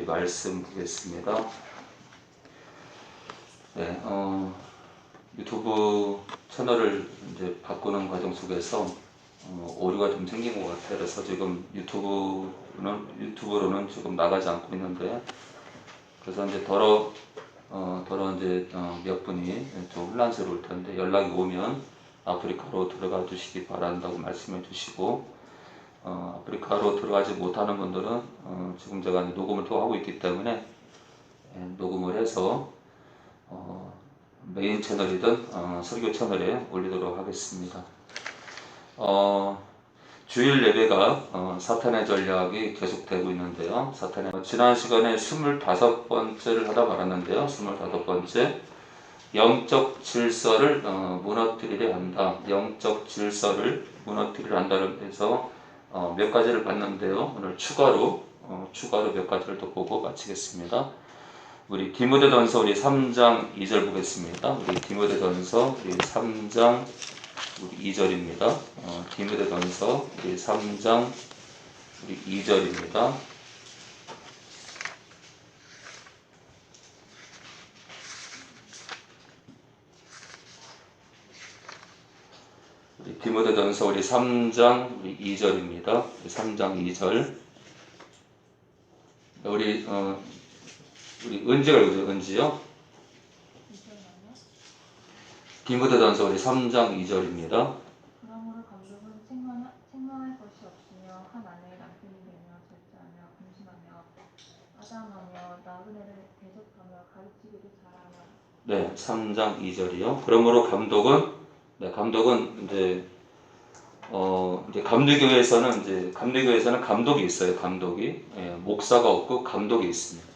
말씀 보겠습니다. 네, 유튜브 채널을 이제 바꾸는 과정 속에서 오류가 좀 생긴 것 같아요. 그래서 지금 유튜브로는 지금 나가지 않고 있는데, 그래서 이제 이제 몇 분이 좀 혼란스러울 텐데 연락이 오면 아프리카로 들어가 주시기 바란다고 말씀해 주시고, 아프리카로 들어가지 못하는 분들은 지금 제가 녹음을 또 하고 있기 때문에 녹음을 해서 메인 채널이든 설교 채널에 올리도록 하겠습니다. 주일 예배가 사탄의 전략이 계속되고 있는데요. 지난 시간에 25번째를 하다 말았는데요. 25번째 영적 질서를 무너뜨리려 한다. 영적 질서를 무너뜨리려 한다는 데서 몇 가지를 봤는데요. 오늘 추가로 몇 가지를 더 보고 마치겠습니다. 우리 디모데전서 우리 3장 2절 보겠습니다. 우리 디모데전서 우리 3장 우리 2절입니다. 디모데전서 우리 3장 우리 2절입니다. 우리 디모데전서 우리 3장 우리 2절입니다. 3장 2절. 우리 은지가 읽어요. 은지요. 디모데전서 우리 3장 2절입니다. 그러므로 감독은 책망할 것이 없으며 한 아내의 남편이 되며 절제하며 금신하며 아담하며 나그네를 대접하며 가르치기를 잘하며. 네, 3장 2절이요. 그러므로 감독은 이제 감리교회에서는 감독이 있어요. 감독이. 목사가 없고 감독이 있습니다.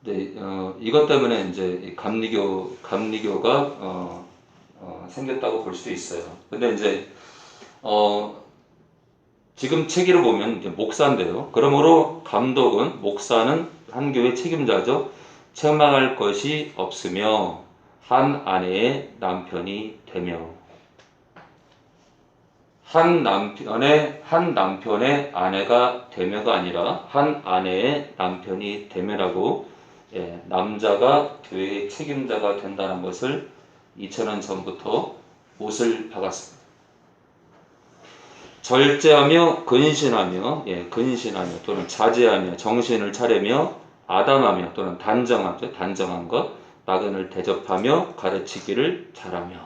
네, 이것 때문에 이제 감리교가 생겼다고 볼 수 있어요. 근데 이제 지금 체계를 보면 이제 목사인데요. 그러므로 목사는 한 교회 책임자죠. 책망할 것이 없으며 한 아내의 남편이 되며, 한 남편의 아내가 되며가 아니라 한 아내의 남편이 되며라고, 남자가 교회의 책임자가 된다는 것을 2000년 전부터 못을 박았습니다. 절제하며 근신하며 또는 자제하며 정신을 차리며 아담하며 또는 단정한 것, 나그네를 대접하며 가르치기를 잘하며.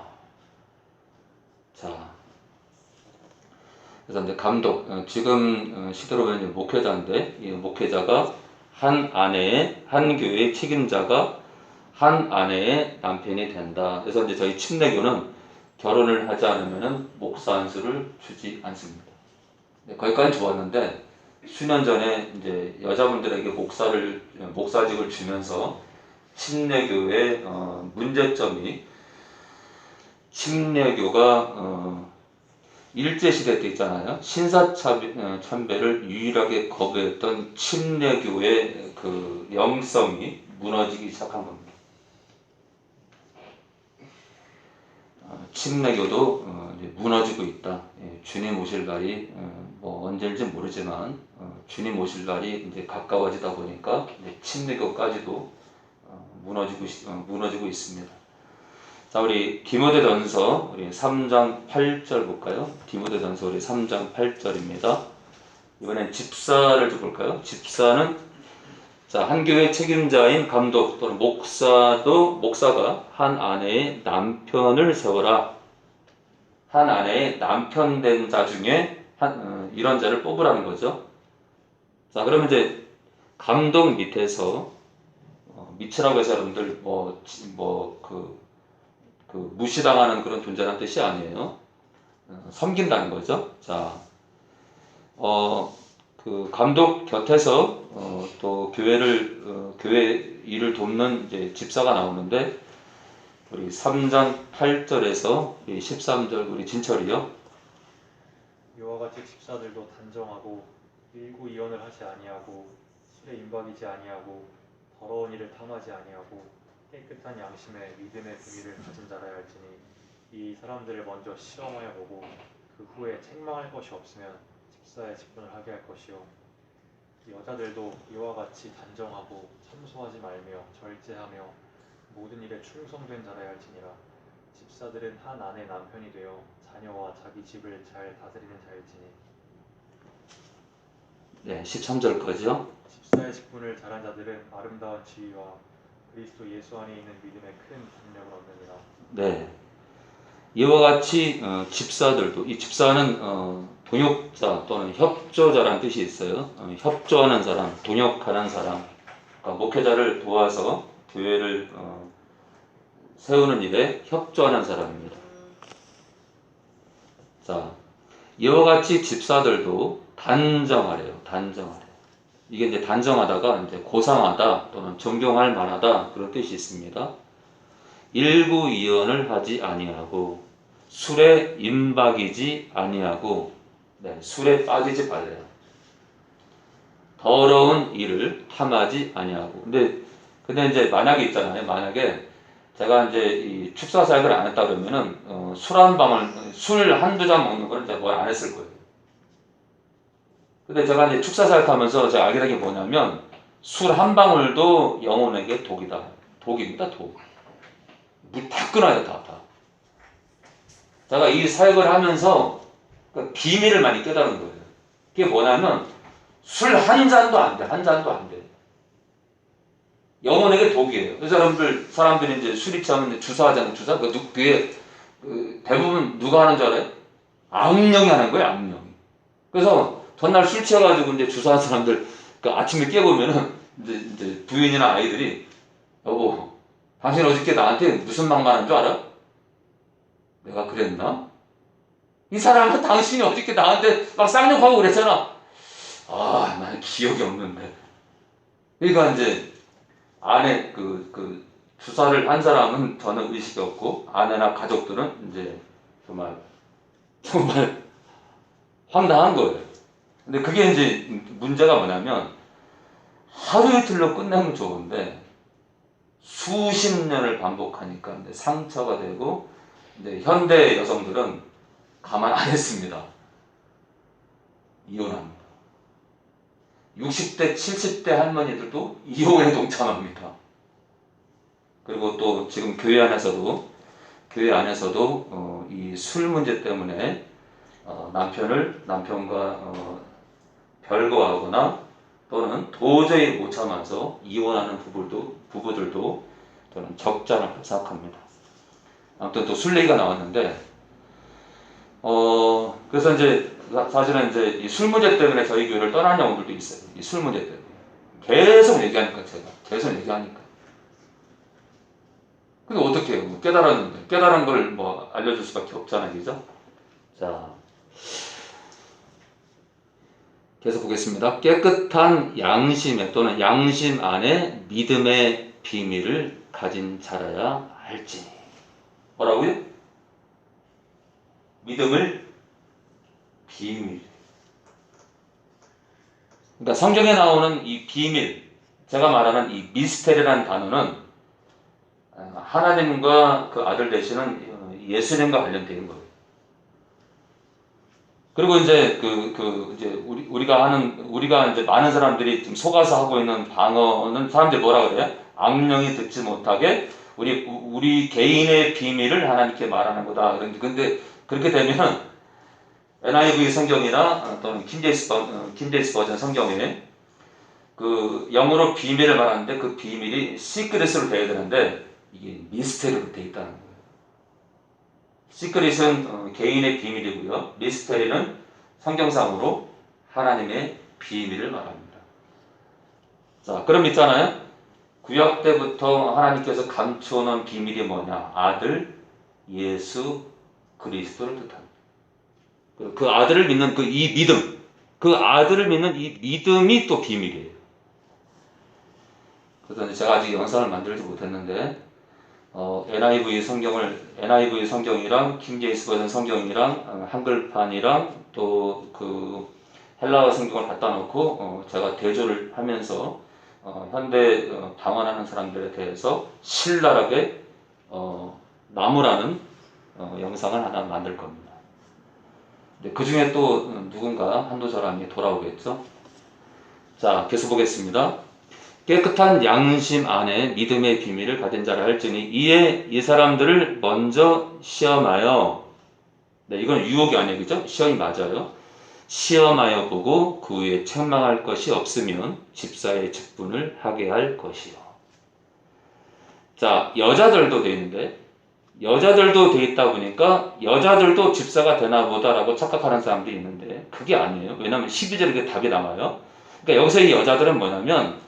자, 그래서 이제 감독, 지금 시대로 보면 목회자인데, 이 목회자가 한 교회의 책임자가 한 아내의 남편이 된다. 그래서 이제 저희 침례교는 결혼을 하지 않으면 목사 안수를 주지 않습니다. 거기까지 좋았는데, 수년 전에 이제 여자분들에게 목사직을 주면서 침례교의 문제점이, 침례교가 일제시대 때 있잖아요. 신사참배를 유일하게 거부했던 침례교의 그 영성이 무너지기 시작한 겁니다. 침례교도 이제 무너지고 있다. 주님 오실 날이 언제일지 모르지만 주님 오실 날이 이제 가까워지다 보니까 이제 침례교까지도 무너지고 있습니다. 자, 우리 디모데전서 우리 3장 8절 볼까요? 디모데전서 우리 3장 8절입니다. 이번엔 집사를 좀 볼까요? 집사는 한 교회 책임자인 감독 또는 목사가 한 아내의 남편을 세워라. 한 아내의 남편 된 자 중에 이런 자를 뽑으라는 거죠. 자, 그러면 이제 감독 밑에서 밑이라고 해서 여러분들 무시당하는 그런 존재라는 뜻이 아니에요. 섬긴다는 거죠. 자, 그 감독 곁에서 또 교회 일을 돕는 이제 집사가 나오는데, 우리 3장 8절에서 13절 우리 진철이요. 이와 같이 집사들도 단정하고 일구 이혼을 하지 아니하고 술에 임박이지 아니하고 더러운 일을 탐하지 아니하고 깨끗한 양심에 믿음의 분위를 가진 자라야 할지니, 이 사람들을 먼저 시험하여 보고 그 후에 책망할 것이 없으면 집사의 직분을 하게 할 것이요 여자들도 이와 같이 단정하고 참소하지 말며 절제하며 모든 일에 충성된 자라야 할지니라. 집사들은 한 아내 남편이 되어 자녀와 자기 집을 잘 다스리는 자일지니. 네, 13절까지요. 집사의 직분을 잘한 자들은 아름다운 지위와 그리스도 예수 안에 있는 믿음의 큰 능력을 얻느니라. 네. 이와 같이 집사들도, 이 집사는 동역자 또는 협조자라는 뜻이 있어요. 협조하는 사람, 동역하는 사람, 그러니까 목회자를 도와서 교회를 세우는 일에 협조하는 사람입니다. 자, 이와 같이 집사들도 단정하래요. 단정하래. 이게 이제 단정하다가 이제 고상하다 또는 존경할 만하다 그런 뜻이 있습니다. 일구이언을 하지 아니하고 술에 임박이지 아니하고 네, 술에 빠지지 말래요. 더러운 일을 탐하지 아니하고. 근데 이제 만약에 있잖아요. 만약에 제가 이제 이 축사 사역을 안 했다 그러면은 술 한두 잔 먹는 걸 제가 뭘 안 했을 거예요. 근데 제가 이제 축사 사역하면서 제가 알게 된 게 뭐냐면 술 한 방울도 영혼에게 독이다. 독입니다. 독. 물 다 끊어야 다. 제가 이 사역을 하면서 그 비밀을 많이 깨달은 거예요. 그게 뭐냐면 술 한 잔도 안 돼. 한 잔도 안 돼. 영혼에게 독이에요. 그래서 사람들이 이제 술이 취하면 주사하잖아요. 주사. 그게 대부분 누가 하는 줄 알아요? 악령이 하는 거예요. 악령이. 그래서 전날 술 취해가지고 이제 주사한 사람들 그 아침에 깨보면은 이제 부인이나 아이들이 여보, 당신 어저께 나한테 무슨 막말한 줄 알아? 내가 그랬나? 이 사람은 당신이 어저께 나한테 막 쌍욕하고 그랬잖아. 아, 나는 기억이 없는데. 그러니까 이제 아내 그 주사를 한 사람은 저는 의식이 없고 아내나 가족들은 이제 정말 황당한 거예요. 근데 그게 이제 문제가 뭐냐면 하루 이틀로 끝내면 좋은데 수십 년을 반복하니까 이제 상처가 되고 이제 현대 여성들은 가만 안 했습니다. 이혼합니다. 60대, 70대 할머니들도 이혼에 동참합니다. 그리고 또 지금 교회 안에서도 이 술 문제 때문에 남편과 별거하거나 또는 도저히 못 참아서 이혼하는 부부들도 저는 적지 않을 생각합니다. 아무튼 또 술 얘기가 나왔는데 그래서 이제 사실은 이제 이 술 문제 때문에 저희 교회를 떠난 영혼들도 있어요. 이 술 문제 때문에 계속 얘기하니까 제가 계속 얘기하니까. 근데 어떻게 해요? 깨달았는데 깨달은 걸 뭐 알려줄 수밖에 없잖아요, 그죠? 자, 계속 보겠습니다. 깨끗한 양심에 또는 양심 안에 믿음의 비밀을 가진 자라야 할지니. 뭐라고요? 믿음을 비밀. 그러니까 성경에 나오는 이 비밀, 제가 말하는 이 미스테리라는 단어는 하나님과 그 아들 되시는 예수님과 관련된 거예요. 그리고 이제 이제 우리가 이제 많은 사람들이 지금 속아서 하고 있는 방언은 사람들이 뭐라 그래요? 악령이 듣지 못하게 우리 개인의 비밀을 하나님께 말하는 거다. 근데 그렇게 되면 NIV 성경이나 또는 킹제이스 버전 성경에 그 영어로 비밀을 말하는데 그 비밀이 시크릿으로 되어야 되는데 이게 미스테리로 되어 있다는 거예요. 시크릿은 개인의 비밀이고요. 미스테리는 성경상으로 하나님의 비밀을 말합니다. 자, 그럼 있잖아요. 구약 때부터 하나님께서 감추어놓은 비밀이 뭐냐? 아들 예수 그리스도를 뜻합니다. 그 아들을 믿는 이 믿음, 그 아들을 믿는 이 믿음이 또 비밀이에요. 그래서 제가 아직 영상을 만들지 못했는데 NIV 성경이랑 킹제이스 버전 성경이랑 한글판이랑 또 그 헬라어 성경을 갖다 놓고 제가 대조를 하면서 현대 방언하는 사람들에 대해서 신랄하게 나무라는 영상을 하나 만들 겁니다. 그 중에 또 누군가 한두 사람이 돌아오겠죠. 자, 계속 보겠습니다. 깨끗한 양심 안에 믿음의 비밀을 가진 자라 할지니 이에 이 사람들을 먼저 시험하여, 네, 이건 유혹이 아니에요, 그죠? 시험이 맞아요. 시험하여 보고 그 후에 책망할 것이 없으면 집사의 직분을 하게 할 것이요. 자, 여자들도 돼 있는데, 여자들도 돼 있다 보니까 여자들도 집사가 되나 보다라고 착각하는 사람들이 있는데 그게 아니에요. 왜냐하면 12절에 그 답이 나와요. 그러니까 여기서 이 여자들은 뭐냐면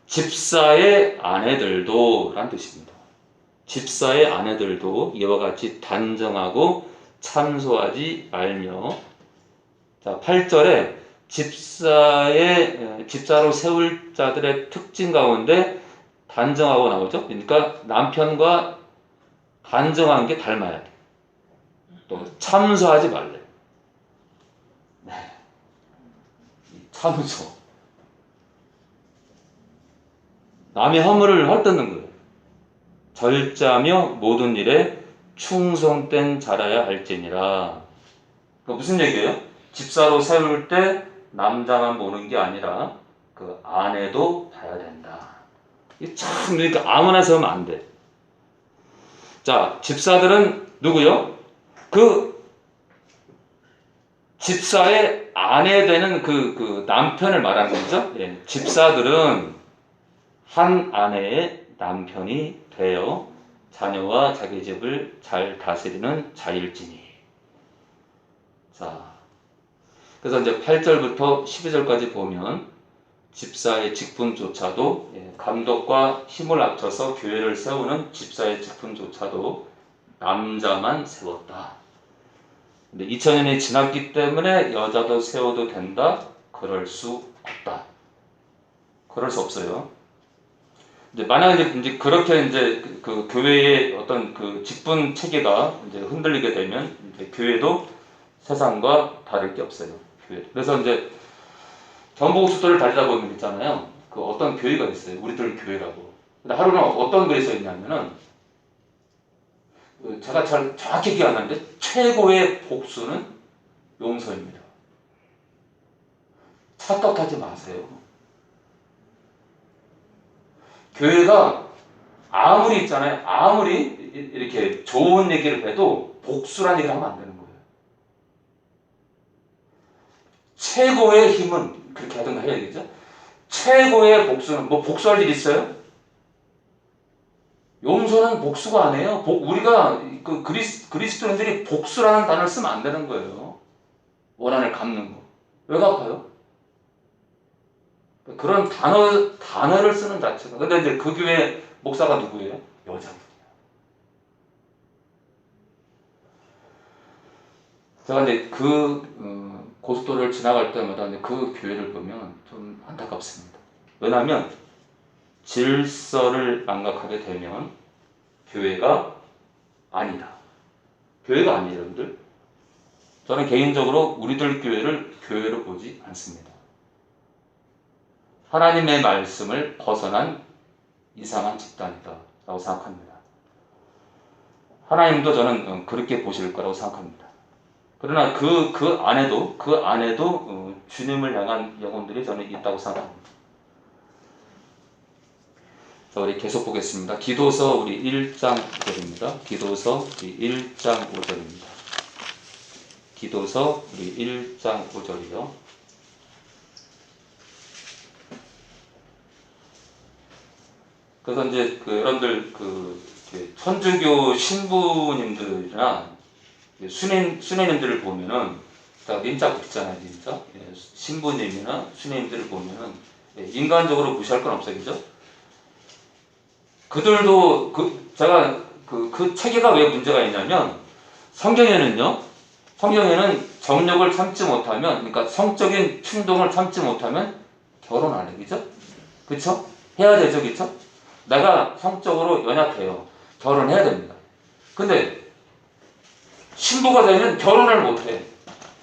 집사의 아내들도 라는 뜻입니다. 집사의 아내들도 이와 같이 단정하고 참소하지 말며, 자, 8절에 집사로 세울 자들의 특징 가운데 단정하고 나오죠. 그러니까 남편과 단정한 게 닮아야 돼. 또 참소하지 말래. 네. 참소. 남의 허물을 헐뜯는 거예요. 절제하며 모든 일에 충성된 자라야 할지니라. 그러니까 무슨 얘기예요? 집사로 세울 때 남자만 보는 게 아니라 그 아내도 봐야 된다. 이게 참, 그러니까 아무나 세우면 안 돼. 자, 집사들은 누구요? 그 집사의 아내 되는 그 남편을 말하는 거죠. 예, 집사들은 한 아내의 남편이 되어 자녀와 자기 집을 잘 다스리는 자일지니. 자, 그래서 이제 8절부터 12절까지 보면 집사의 직분조차도, 감독과 힘을 합쳐서 교회를 세우는 집사의 직분조차도 남자만 세웠다. 근데 2000년이 지났기 때문에 여자도 세워도 된다? 그럴 수 없다. 그럴 수 없어요. 이제 만약에 이제 그렇게 이제 그 교회의 어떤 그 직분 체계가 이제 흔들리게 되면 이제 교회도 세상과 다를 게 없어요. 교회. 그래서 이제 경복수도를 다니다 보면 있잖아요. 그 어떤 교회가 있어요. 우리들 교회라고. 근데 하루는 어떤 교회에 서 있냐면은 제가 잘 정확히 기억 안 나는데 최고의 복수는 용서입니다. 착각하지 마세요. 교회가 아무리 있잖아요. 아무리 이렇게 좋은 얘기를 해도 복수란 얘기를 하면 안 되는 거예요. 최고의 힘은 그렇게 하든가 해야 되겠죠? 최고의 복수는 뭐 복수할 일 있어요? 용서는 복수가 아니에요. 우리가 그 그리스도인들이 복수라는 단어를 쓰면 안 되는 거예요. 원한을 갚는 거. 왜 갚아요? 그런 단어를 쓰는 자체가. 근데 이제 그 교회 목사가 누구예요? 여자분이에요. 제가 이제 고속도로를 지나갈 때마다 그 교회를 보면 좀 안타깝습니다. 왜냐하면 질서를 망각하게 되면 교회가 아니다. 교회가 아니에요, 여러분들. 저는 개인적으로 우리들 교회를 교회로 보지 않습니다. 하나님의 말씀을 벗어난 이상한 집단이다 라고 생각합니다. 하나님도 저는 그렇게 보실 거라고 생각합니다. 그러나 그 안에도 주님을 향한 영혼들이 저는 있다고 생각합니다. 자, 우리 계속 보겠습니다. 기도서 우리 1장 5절입니다. 기도서 우리 1장 5절입니다. 기도서 우리 1장 5절이요. 그래서 이제 여러분들 천주교 신부님들이나 수녀님들을 보면은 다 민자 붙잖아요, 민자. 신부님이나 수녀님들을 보면은 인간적으로 무시할 건 없어요, 그죠? 그들도 제가 그 체계가 왜 문제가 있냐면 성경에는 정력을 참지 못하면, 그러니까 성적인 충동을 참지 못하면 결혼 안 해, 그죠? 그쵸? 해야 되죠, 그쵸? 내가 성적으로 연약해요. 결혼해야 됩니다. 근데 신부가 되면 결혼을 못해.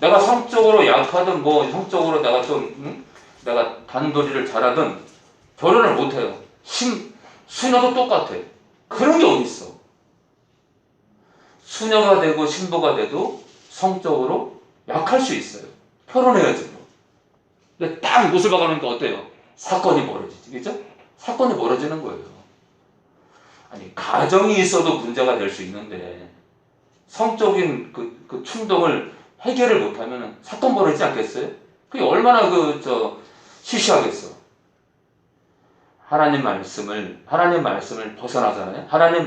내가 성적으로 약하든 뭐 성적으로 내가 좀 내가 단도리를 잘하든 결혼을 못해요. 수녀도 똑같아. 그런 게 어디 있어? 수녀가 되고 신부가 돼도 성적으로 약할 수 있어요. 결혼해야지 뭐. 근데 딱 못을 박아놓으니까 어때요? 사건이 벌어지지, 그죠? 사건이 벌어지는 거예요. 아니, 가정이 있어도 문제가 될 수 있는데 성적인 그 충동을 해결을 못하면 사건 벌어지지 않겠어요? 그게 얼마나 시시하겠어. 하나님 말씀을 벗어나잖아요. 하나님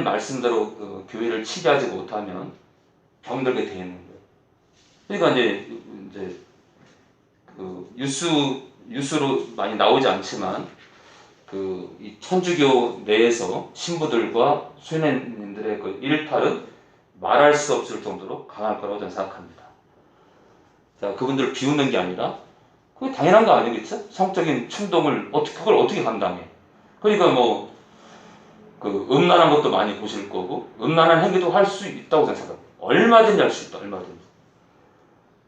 말씀대로 교회를 치게 하지 못하면 병들게 돼 있는 거예요. 그러니까 이제 뉴스로 많이 나오지 않지만 이 천주교 내에서 신부들과 수녀님들의 그 일탈은 말할 수 없을 정도로 강할 거라고 저는 생각합니다. 자, 그분들을 비웃는 게 아니라 그게 당연한 거 아니겠죠? 성적인 충동을 그걸 어떻게 감당해? 그러니까 음란한 것도 많이 보실 거고 음란한 행위도 할 수 있다고 생각합니다. 얼마든지 할 수 있다. 얼마든지.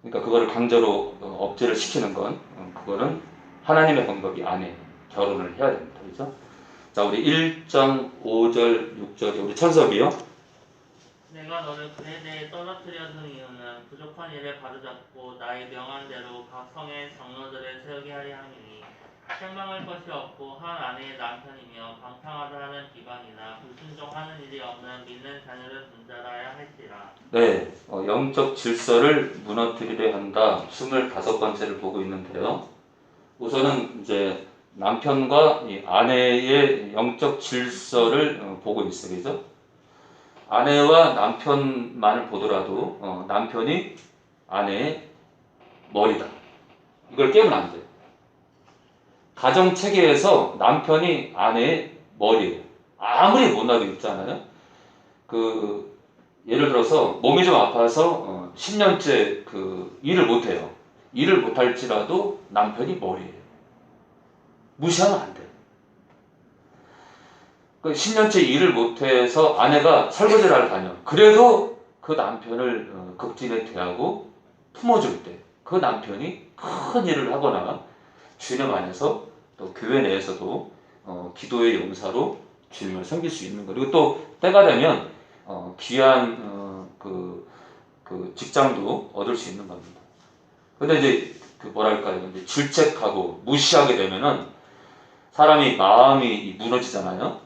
그러니까 그거를 강제로 억제를 시키는 건 그거는 하나님의 방법이 아니에요. 결혼을 해야 됩니다. 그렇죠? 자, 우리 1장 5절 6절에 우리 천섭이요. 내가 너를 그에 대해 떨어뜨려둔 이유는 부족한 일을 바로잡고 나의 명한대로 각 성의 장로들을 세우게 하려 함이니 책망할 것이 없고 한 아내의 남편이며 방탕하다 하는 비방이나 불순종하는 일이 없는 믿는 자녀를 둔 자라야 할지라. 네, 영적 질서를 무너뜨리려 한다. 25번째를 보고 있는데요. 우선은 이제 남편과 이 아내의 영적 질서를 보고 있어요. 그죠? 아내와 남편만을 보더라도 남편이 아내의 머리다. 이걸 깨면 안 돼요. 가정 체계에서 남편이 아내의 머리예요. 아무리 못나도 있잖아요. 예를 들어서 몸이 좀 아파서 10년째 일을 못해요. 일을 못할지라도 남편이 머리예요. 무시하면 안 돼요. 10년째 일을 못해서 아내가 설거지를 하러 다녀. 그래도 그 남편을 극진히 대하고 품어줄 때 그 남편이 큰 일을 하거나 주님 안에서 또 교회 내에서도 기도의 용사로 주님을 섬길 수 있는 거. 그리고 또 때가 되면 귀한 직장도 얻을 수 있는 겁니다. 근데 이제 이제 질책하고 무시하게 되면은 사람이 마음이 무너지잖아요.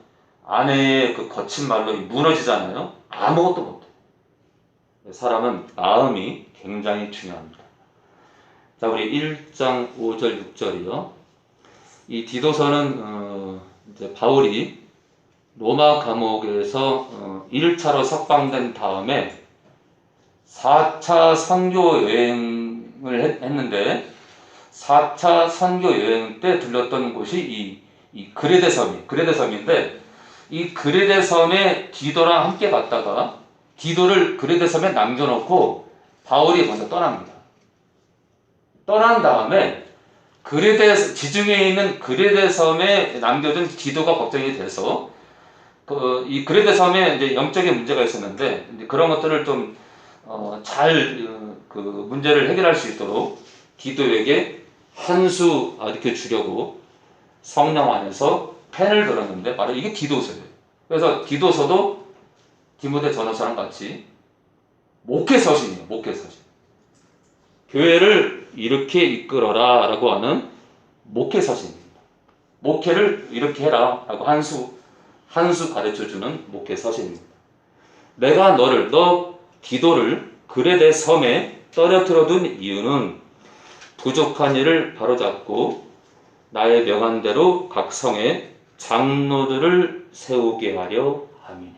아내의 거친 말로 무너지잖아요. 아무것도 못해. 사람은 마음이 굉장히 중요합니다. 자, 우리 1장 5절 6절이요. 이 디도서는 이제 바울이 로마 감옥에서 1차로 석방된 다음에 4차 선교 여행을 했는데 4차 선교 여행 때 들렸던 곳이 이 그레데 섬인데 이 그레데 섬에 디도랑 함께 갔다가 디도를 그레데 섬에 남겨놓고 바울이 먼저 떠납니다. 떠난 다음에 지중해에 있는 그레데 섬에 남겨둔 디도가 걱정이 돼서 이 그레데 섬에 이제 영적인 문제가 있었는데 이제 그런 것들을 좀 문제를 해결할 수 있도록 디도에게 한 수 이렇게 주려고 성령 안에서 펜을 들었는데 바로 이게 디도서예요. 그래서 디도서도 디모데 전서랑 같이 목회서신이에요. 목회서신. 교회를 이렇게 이끌어라 라고 하는 목회서신입니다. 목회를 이렇게 해라 라고 한 수 가르쳐주는 목회서신입니다. 내가 너 디도를 그레데 섬에 떨어뜨려 둔 이유는 부족한 일을 바로잡고 나의 명한대로 각 성에 장로들을 세우게 하려 함이니.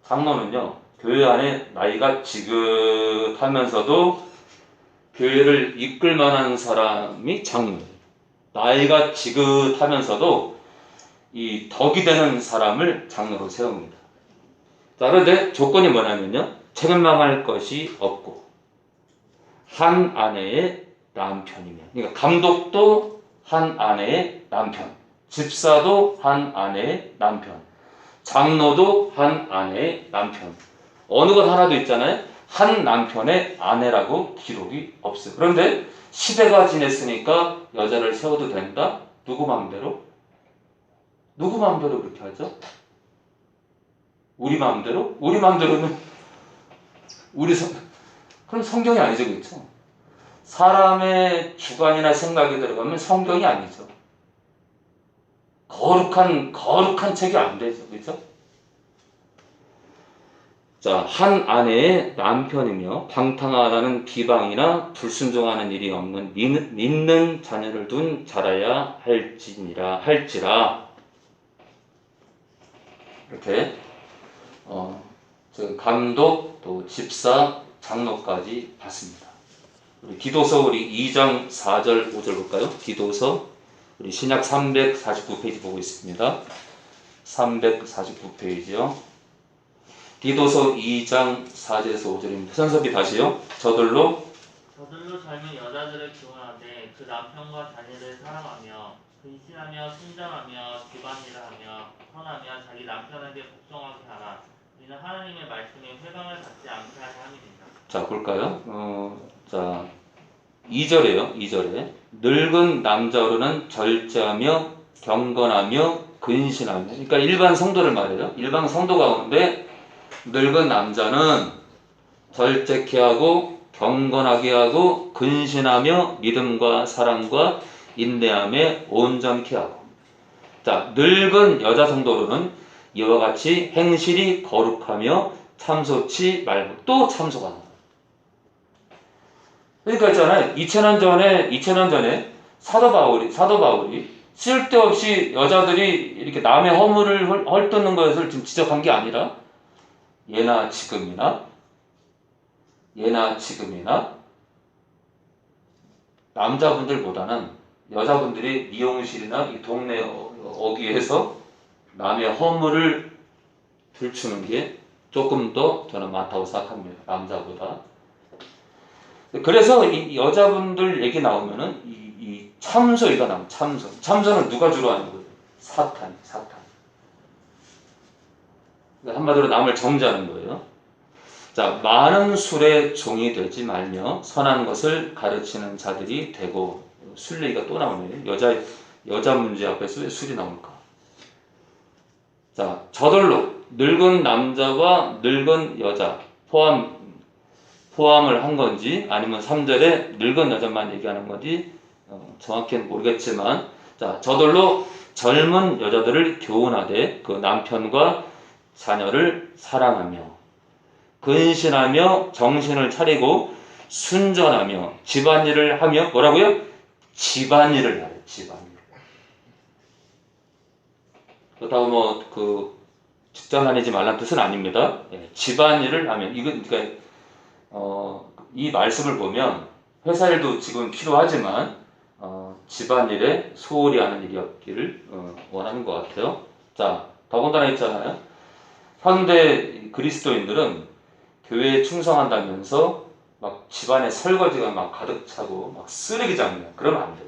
장로는요, 교회 안에 나이가 지긋하면서도 교회를 이끌 만한 사람이 장로예요. 나이가 지긋하면서도 이 덕이 되는 사람을 장로로 세웁니다. 자, 그런데 조건이 뭐냐면요, 책임망할 것이 없고 한 아내의 남편이며, 그러니까 감독도 한 아내의 남편, 집사도 한 아내의 남편, 장로도 한 아내의 남편. 어느 것 하나도 있잖아요. 한 남편의 아내라고 기록이 없어요. 그런데 시대가 지냈으니까 여자를 세워도 된다? 누구 마음대로? 누구 마음대로 그렇게 하죠? 우리 마음대로? 우리 마음대로는 그럼 성경이 아니죠, 그렇죠? 사람의 주관이나 생각이 들어가면 성경이 아니죠. 거룩한 책이 안 되죠, 그렇죠? 자, 한 아내의 남편이며 방탕하다는 비방이나 불순종하는 일이 없는 믿는 자녀를 둔 자라야 할지라 이렇게 감독 또 집사 장로까지 봤습니다. 우리 디도서 우리 2장 4절 5절 볼까요? 디도서 우리 신약 349페이지 보고 있습니다. 349페이지요. 디도서 2장 4절에서 5절입니다. 선섭이 다시요. 저들로 젊은 여자들을 기원하되 그 남편과 자녀를 사랑하며 근신하며 순전하며 집안일을 하며 선하며 자기 남편에게 복종하게 하라. 이는 하나님의 말씀에 회방을 갖지 않게 하려 함이니라. 자 볼까요? 자 2절에요. 2절에 늙은 남자로는 절제하며 경건하며 근신하며, 그러니까 일반 성도를 말해요. 일반 성도 가운데 늙은 남자는 절제케 하고 경건하게 하고 근신하며 믿음과 사랑과 인내함에 온전케 하고. 자, 늙은 여자 성도로는 이와 같이 행실이 거룩하며 참소치 말고 또 참소하는 거예요. 그러니까 있잖아요. 2000년 전에 사도 바울이 쓸데없이 여자들이 이렇게 남의 허물을 헐뜯는 것을 지금 지적한 게 아니라 예나 지금이나 남자분들보다는 여자분들이 미용실이나 이 동네 어귀에서 남의 허물을 들추는 게 조금 더 저는 많다고 생각합니다. 남자보다. 그래서 이 여자분들 얘기 나오면은 이 참소이가 나옵니다. 참소는 누가 주로 하는 거예요? 사탄. 한마디로 남을 정죄하는 거예요. 자, 많은 술의 종이 되지 말며 선한 것을 가르치는 자들이 되고. 술 얘기가 또 나오네요. 여자 문제 앞에서 왜 술이 나올까? 자, 저들로 늙은 남자와 늙은 여자 포함을 한 건지 아니면 3절에 늙은 여자만 얘기하는 건지 정확히는 모르겠지만, 자, 저들로 젊은 여자들을 교훈하되 그 남편과 자녀를 사랑하며 근신하며 정신을 차리고 순전하며 집안일을 하며 뭐라고요? 집안일을 하래. 집안일. 그렇다고 직장 다니지 말라는 뜻은 아닙니다. 예, 집안일을 하면 이건 그러니까 이 말씀을 보면 회사 일도 지금 필요하지만 집안일에 소홀히 하는 일이었기를 원하는 것 같아요. 자, 더군다나 있잖아요. 현대 그리스도인들은 교회에 충성한다면서 막 집안에 설거지가 막 가득 차고 막 쓰레기장이야. 그러면 안 돼요.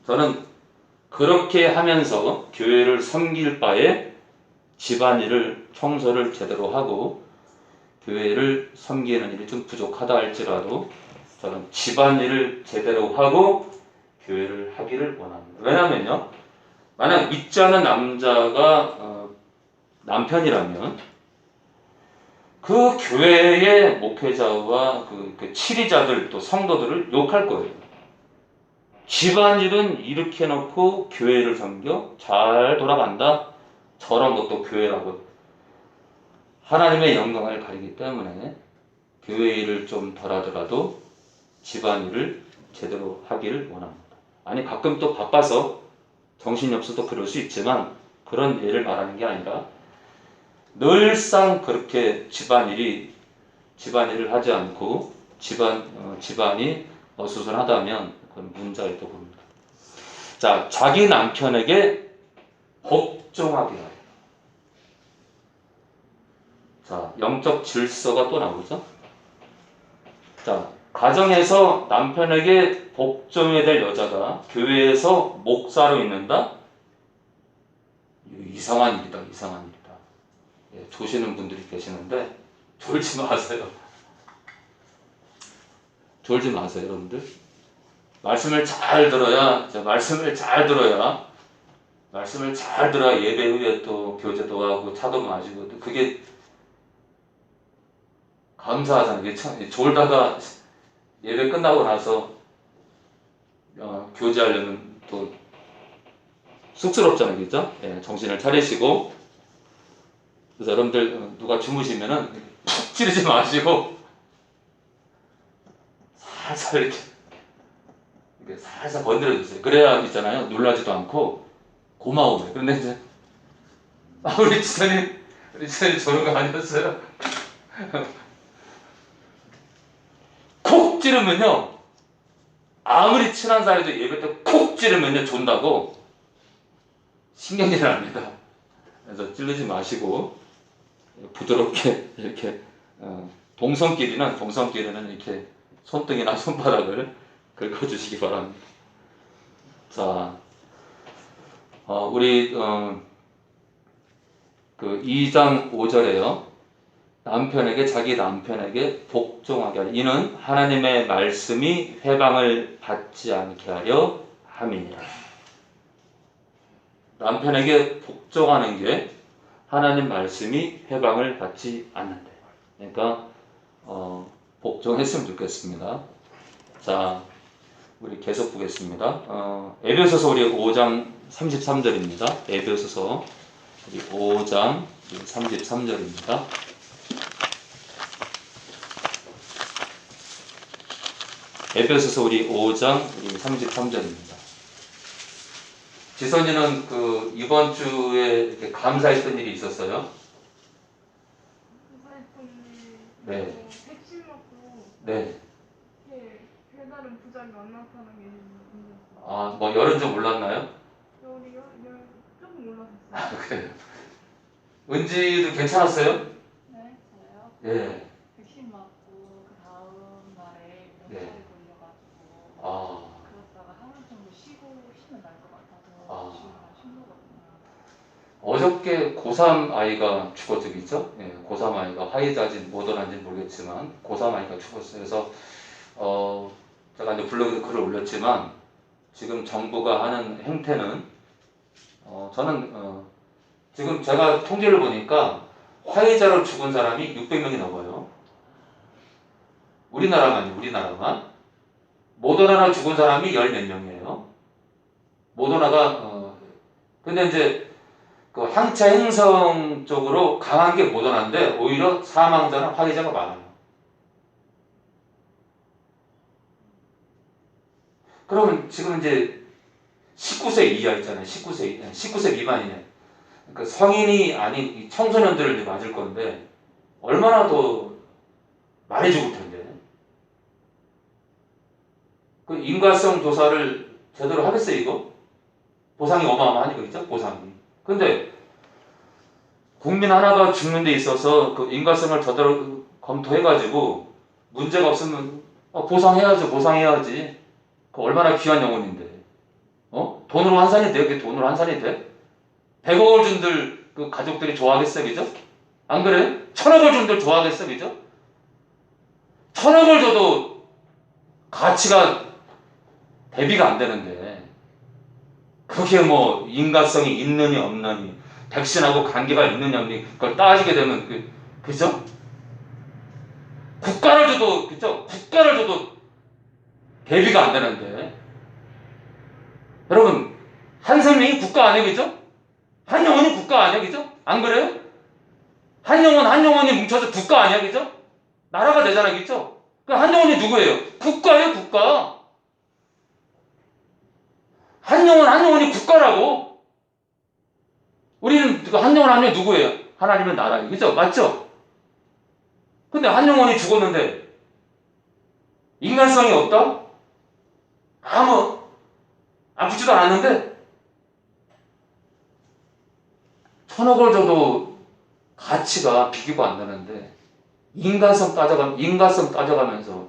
저는 그렇게 하면서 교회를 섬길 바에 집안일을 청소를 제대로 하고 교회를 섬기는 일이 좀 부족하다 할지라도 저는 집안일을 제대로 하고 교회를 하기를 원합니다. 왜냐면요, 만약 믿지 않은 남자가 남편이라면 그 교회의 목회자와 그 치리자들 또 성도들을 욕할 거예요. 집안일은 이렇게 해놓고 교회를 섬겨 잘 돌아간다. 저런 것도 교회라고. 하나님의 영광을 가리기 때문에 교회 일을 좀 덜 하더라도 집안일을 제대로 하기를 원합니다. 아니 가끔 또 바빠서 정신이 없어도 그럴 수 있지만 그런 예를 말하는 게 아니라 늘상 그렇게 집안일을 하지 않고 집안이 어수선하다면 그건 문제가 있다고 봅니다. 자, 자기 남편에게 복종하게 하라. 자, 영적 질서가 또 나오죠. 자, 가정에서 남편에게 복종해야 될 여자가 교회에서 목사로 있는다? 이상한 일이다. 예, 조시는 분들이 계시는데 졸지 마세요. 여러분들. 말씀을 잘 들어야 예배 후에 또 교제도 하고 차도 마시고, 그게 감사하잖아요. 이게 참 졸다가 예배 끝나고 나서 교제하려면 또 쑥스럽잖아요, 그죠? 예, 정신을 차리시고. 그래서 여러분들 누가 주무시면은 푹 찌르지 마시고 살살 이렇게 살살 건드려 주세요. 그래야 있잖아요, 놀라지도 않고 고마워요. 그런데 이제 우리 지사님 저런 거 아니었어요? 콕 찌르면요, 아무리 친한 사이도 예배 때 콕 찌르면요 존다고 신경질 납니다. 그래서 찌르지 마시고 부드럽게 이렇게 동성끼리는 이렇게 손등이나 손바닥을 긁어주시기 바랍니다. 자, 우리 그 2장 5절에요. 자기 남편에게 복종하게 하라. 이는 하나님의 말씀이 회방을 받지 않게 하려 함이니라. 남편에게 복종하는 게 하나님 말씀이 회방을 받지 않는데. 그러니까 복종했으면 좋겠습니다. 자, 우리 계속 보겠습니다. 에베소서 우리 5장 33절입니다. 에베소서 우리 5장 33절입니다. 에베소서 우리 5장 33절입니다. 지선이는 그 이번 주에 이렇게 감사했던 일이 있었어요? 네. 백신 맞고 네. 별다른 부작용 안 나타나는 게 있는데 뭐 열은 좀 올랐나요? 열이요? 조금 올라섰어요. 그래요. 은지도 괜찮았어요? 네, 저요. 예. 백신 맞고 그 다음 날에 네. 명찰이 걸려가지고 그러다가 하루 정도 쉬면 날 것 같아서 지금 쉰 거거든요. 어저께 고3 아이가 죽었죠, 그죠? 예, 고3 아이가 화이자인지 모더나인지 모르겠지만 고3 아이가 죽었어요. 그래서 제가 이제 블로그에 글을 올렸지만 지금 정부가 하는 행태는 저는 지금 제가 통계를 보니까 화이자로 죽은 사람이 600명이 넘어요. 우리나라만. 모더나로 죽은 사람이 10몇 명이에요. 모더나가 근데 이제 그 항체 행성 쪽으로 강한 게 모더나인데 오히려 사망자는 화이자가 많아요. 그러면 지금 이제 19세 이하 있잖아요. 19세 미만이네. 그러니까 성인이 아닌 이 청소년들을 이제 맞을 건데 얼마나 더 많이 죽을 텐데. 그 인과성 조사를 제대로 하겠어요, 이거? 보상이 어마어마하니까, 그죠? 보상이. 근데 국민 하나가 죽는 데 있어서 그 인과성을 제대로 검토해가지고 문제가 없으면 보상해야지. 그 얼마나 귀한 영혼인데. 돈으로 환산이 돼요? 그게 돈으로 환산이 돼? 100억을 준들 그 가족들이 좋아하겠어요, 그죠? 안 그래요? 1000억을 준들 좋아하겠어요, 그죠? 1000억을 줘도 가치가 대비가 안 되는데 그게 뭐 인과성이 있느니 없느니 백신하고 관계가 있느냐 없느니 그걸 따지게 되면 그죠? 국가를 줘도 그죠? 국가를 줘도 대비가 안 되는데 여러분 한 생명이 국가 아니에요, 그죠? 한 영혼이 국가 아니에요, 그죠? 안 그래요? 한 영혼이 뭉쳐서 국가 아니야, 그죠? 나라가 되잖아요, 그죠? 그 한 영혼이 누구예요? 국가예요, 국가. 한 영혼이 국가라고. 우리는 한 영혼이 누구예요? 하나님의 나라예요, 그죠? 맞죠? 근데 한 영혼이 죽었는데 인간성이 없다? 아프지도 않았는데 1000억을 줘도 가치가 비교가 안 되는데 인간성 따져가면서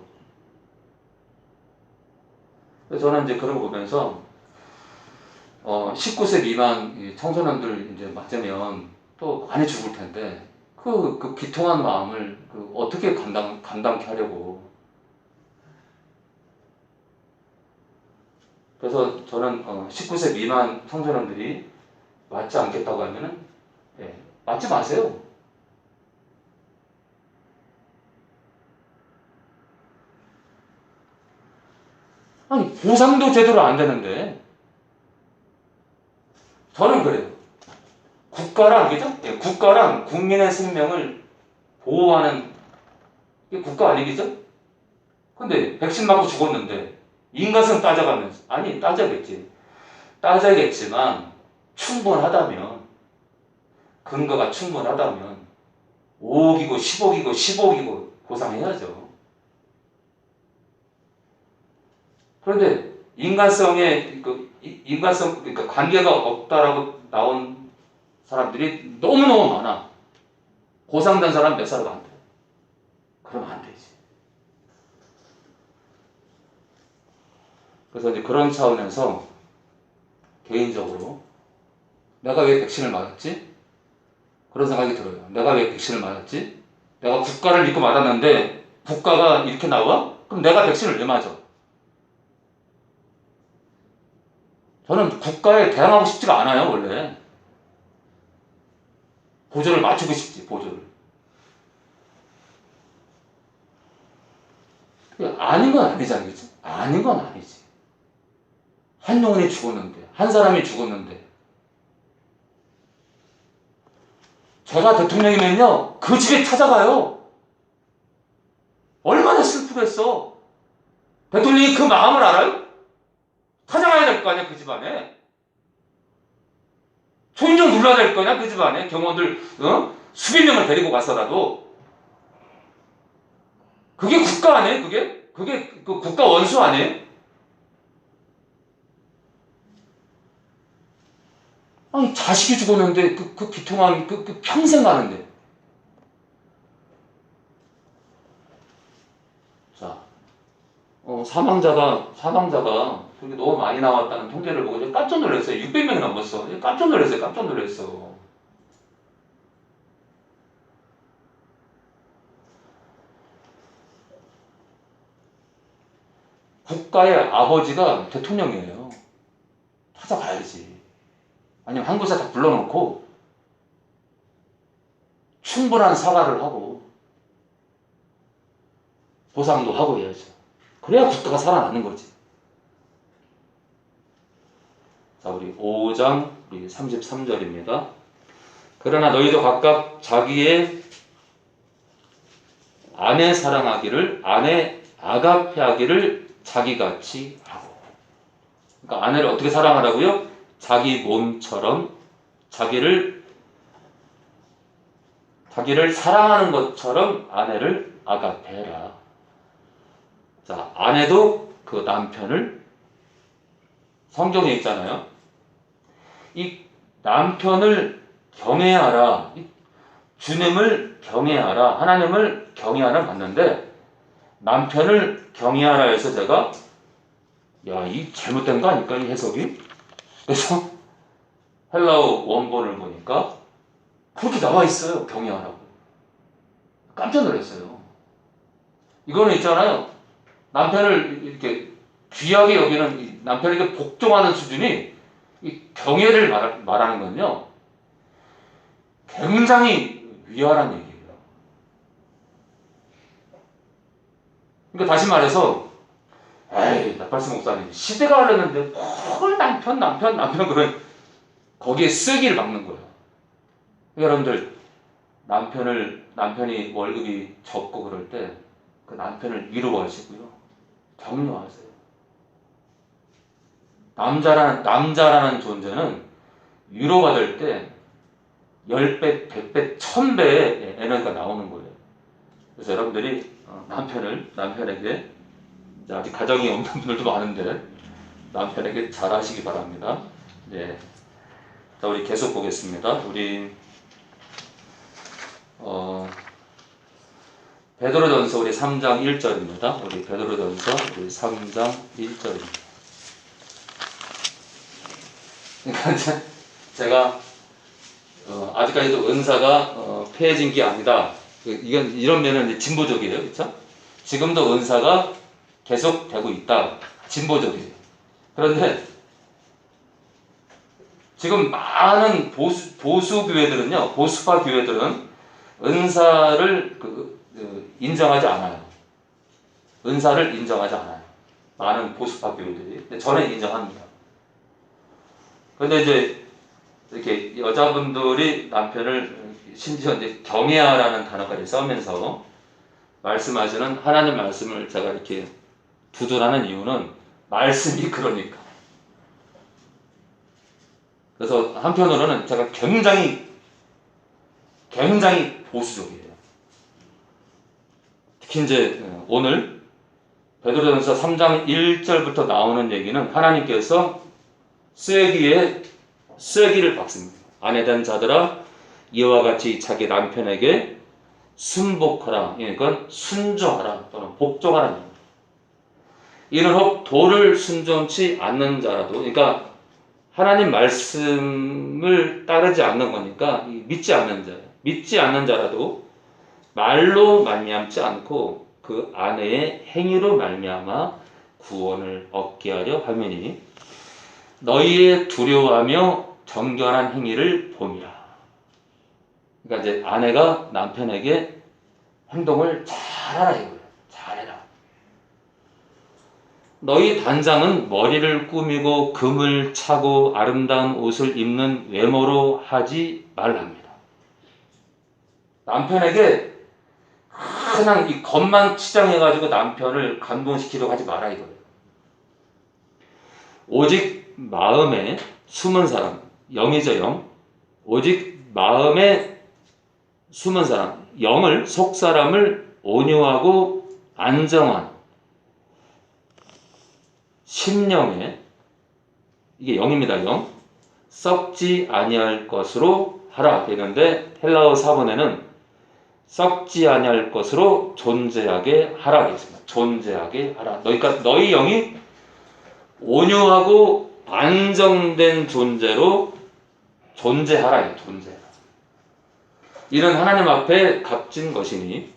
그래서 저는 이제 그런 거 보면서 19세 미만 청소년들 이제 맞으면 또 많이 죽을 텐데 그 기통한 마음을 어떻게 감당케 하려고. 그래서 저는 19세 미만 청소년들이 맞지 않겠다고 하면은 맞지 마세요. 아니 보상도 제대로 안 되는데 저는 그래요. 국가랑 그죠? 예, 국가랑 국민의 생명을 보호하는 게 국가 아니겠죠? 근데 백신 맞고 죽었는데 인과성 따져가면서 아니 따져야겠지만 충분하다면 근거가 충분하다면 5억이고 10억이고 10억이고 보상해야죠. 그런데 인간성에 인간성 그러니까 관계가 없다라고 나온 사람들이 너무너무 많아. 고상된 사람 몇 사람 안 돼. 그러면 안 되지. 그래서 이제 그런 차원에서 개인적으로 내가 왜 백신을 맞았지? 그런 생각이 들어요. 내가 왜 백신을 맞았지? 내가 국가를 믿고 맞았는데 국가가 이렇게 나와? 그럼 내가 백신을 왜 맞아? 저는 국가에 대항하고 싶지가 않아요, 원래. 보조를 맞추고 싶지, 보조를. 아닌 건 아니잖아, 그치? 아닌 건 아니지. 한 영혼이 죽었는데, 한 사람이 죽었는데. 제가 대통령이면요, 그 집에 찾아가요. 얼마나 슬프겠어. 대통령이 그 마음을 알아요? 찾아가야 될 거 아니야, 그 집안에. 초인종 눌러야 될 거냐, 그 집안에. 경호원들, 수백 명을 데리고 가서라도. 그게 국가 아니에요, 그게? 그게 그 국가 원수 아니에요? 아니, 자식이 죽었는데, 그 비통함, 그 평생 가는데. 자, 사망자가 그게 너무 많이 나왔다는 통계를 보고 이제 깜짝 놀랐어요. 600명이 넘었어. 깜짝 놀랐어. 국가의 아버지가 대통령이에요. 찾아가야지. 아니면 한국사 다 불러놓고 충분한 사과를 하고 보상도 하고 해야죠. 그래야 국가가 살아나는 거지. 자, 우리 5장 33절입니다. 그러나 너희도 각각 자기의 아내 사랑하기를, 아내 아가페하기를 자기같이 하고. 그러니까 아내를 어떻게 사랑하라고요? 자기 몸처럼 자기를 사랑하는 것처럼 아내를 아가페라. 자, 아내도 그 남편을 성경에 있잖아요. 이 남편을 경외하라. 주님을 경외하라. 하나님을 경외하라 맞는데 남편을 경외하라 해서 제가 이 잘못된 거 아닐까? 이 해석이? 그래서 헬라어 원본을 보니까 그렇게 나와 있어요. 경외하라고. 깜짝 놀랐어요. 이거는 있잖아요. 남편을 이렇게 귀하게 여기는 남편에게 복종하는 수준이 이 경외를 말하는 건요. 굉장히 위험한 얘기예요. 그러니까 다시 말해서 에이, 나팔스 목사님 시대가 흘렀는데 뭘 남편 그런 거기에 쓰기를 막는 거예요. 여러분들 남편이 월급이 적고 그럴 때 그 남편을 위로하시고요. 격려하세요. 남자라는 존재는 위로받을 때 10배, 100배, 1000배의 에너지가 나오는 거예요. 그래서 여러분들이 남편에게 아직 가정이 없는 분들도 많은데 남편에게 잘하시기 바랍니다. 네. 자, 우리 계속 보겠습니다. 우리 베드로전서 우리 3장 1절입니다. 우리 베드로전서 우리 3장 1절입니다. 그러니까 제가 아직까지도 은사가 폐해진 게 아니다. 이런 면은 진보적이에요, 그렇죠? 지금도 은사가 계속되고 있다. 진보적이에요. 그런데 지금 많은 보수 교회들은요, 보수파 교회들은 은사를 인정하지 않아요. 은사를 인정하지 않아요. 많은 보수파 교인들이. 근데 저는 인정합니다. 근데 이제 이렇게 여자분들이 남편을 심지어 이제 경외하라는 단어까지 써면서 말씀하시는 하나님 말씀을 제가 이렇게 두둔하는 이유는 말씀이 그러니까. 그래서 한편으로는 제가 굉장히 보수적이에요. 특히 이제 오늘 베드로전서 3장 1절부터 나오는 얘기는 하나님께서 쐐기를 박습니다. 아내된 자들아 이와 같이 자기 남편에게 순복하라. 그러니까 순종하라 또는 복종하라. 이르록 도를 순종치 않는 자라도, 그러니까 하나님 말씀을 따르지 않는 거니까 믿지 않는 자예요. 믿지 않는 자라도 말로 말미암지 않고 그 아내의 행위로 말미암아 구원을 얻게 하려 함이니 너희의 두려워하며 정결한 행위를 봄이라. 그러니까 이제 아내가 남편에게 행동을 잘하라 이거예요. 잘해라. 너희 단장은 머리를 꾸미고 금을 차고 아름다운 옷을 입는 외모로 하지 말랍니다. 남편에게 그냥 이 겉만 치장해가지고 남편을 감동시키려고 하지 마라 이거예요. 오직 마음에 숨은 사람, 영이죠 영. 오직 마음에 숨은 사람, 영을 속사람을 온유하고 안정한 심령에, 이게 영입니다. 영. 썩지 아니할 것으로 하라 되는데 헬라어 사본에는 썩지 아니할 것으로 존재하게 하라 되어 있습니다. 존재하게 하라. 그러니까 너희 영이 온유하고 안정된 존재로 존재하라. 존재하라. 이는 하나님 앞에 값진 것이니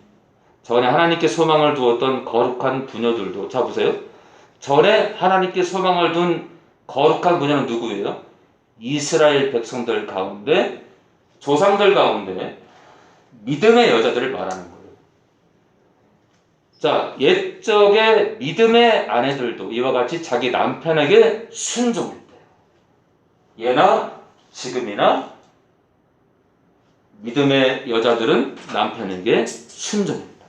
전에 하나님께 소망을 두었던 거룩한 부녀들도, 자 보세요. 전에 하나님께 소망을 둔 거룩한 부녀는 누구예요? 이스라엘 백성들 가운데, 조상들 가운데 믿음의 여자들을 말하는 거예요. 자, 옛적의 믿음의 아내들도 이와 같이 자기 남편에게 순종했대요. 예나 지금이나 믿음의 여자들은 남편에게 순종합니다.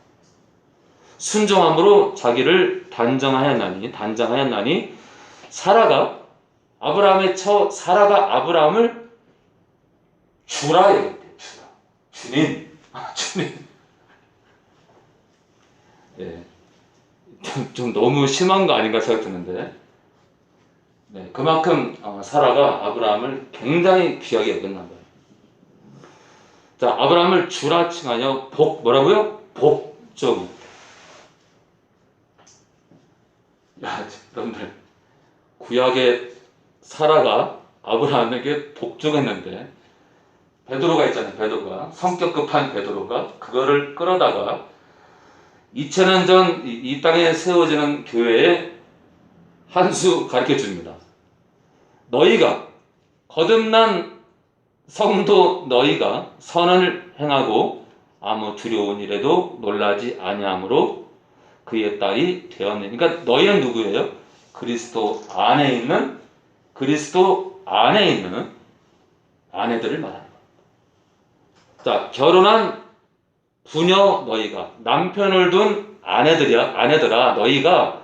순종함으로 자기를 단정하였나니 사라가 아브라함을 주라 이랬대요. 주님. 예, 좀 너무 심한 거 아닌가 생각 드는데, 네, 그만큼 사라가 아브라함을 굉장히 귀하게 여겼나 봐요. 자, 아브라함을 주라 칭하여 뭐라고요? 복종. 야, 여러분들, 구약의 사라가 아브라함에게 복종했는데, 베드로가 있잖아요. 베드로가 성격 급한 베드로가 그거를 끌어다가 2000년 전 이 땅에 세워지는 교회에 한 수 가르쳐 줍니다. 너희가 거듭난 성도 너희가 선을 행하고 아무 두려운 일에도 놀라지 아니하므로 그의 딸이 되었네. 그러니까 너희는 누구예요? 그리스도 안에 있는 아내들을 말합니다. 자, 결혼한 부녀 너희가, 남편을 둔 아내들아 너희가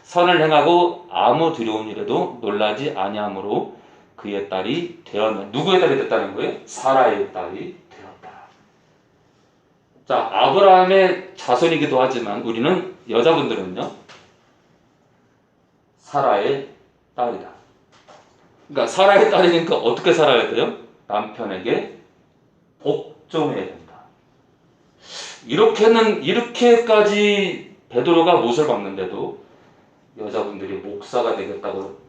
선을 행하고 아무 두려운 일에도 놀라지 아니하므로 그의 딸이 되었네. 누구의 딸이 됐다는 거예요? 사라의 딸이 되었다. 자, 아브라함의 자손이기도 하지만 우리는 여자분들은요 사라의 딸이다. 그러니까 사라의 딸이니까 어떻게 살아야 돼요? 남편에게 복종해야 된다. 이렇게까지 베드로가 못을 박는데도 여자분들이 목사가 되겠다고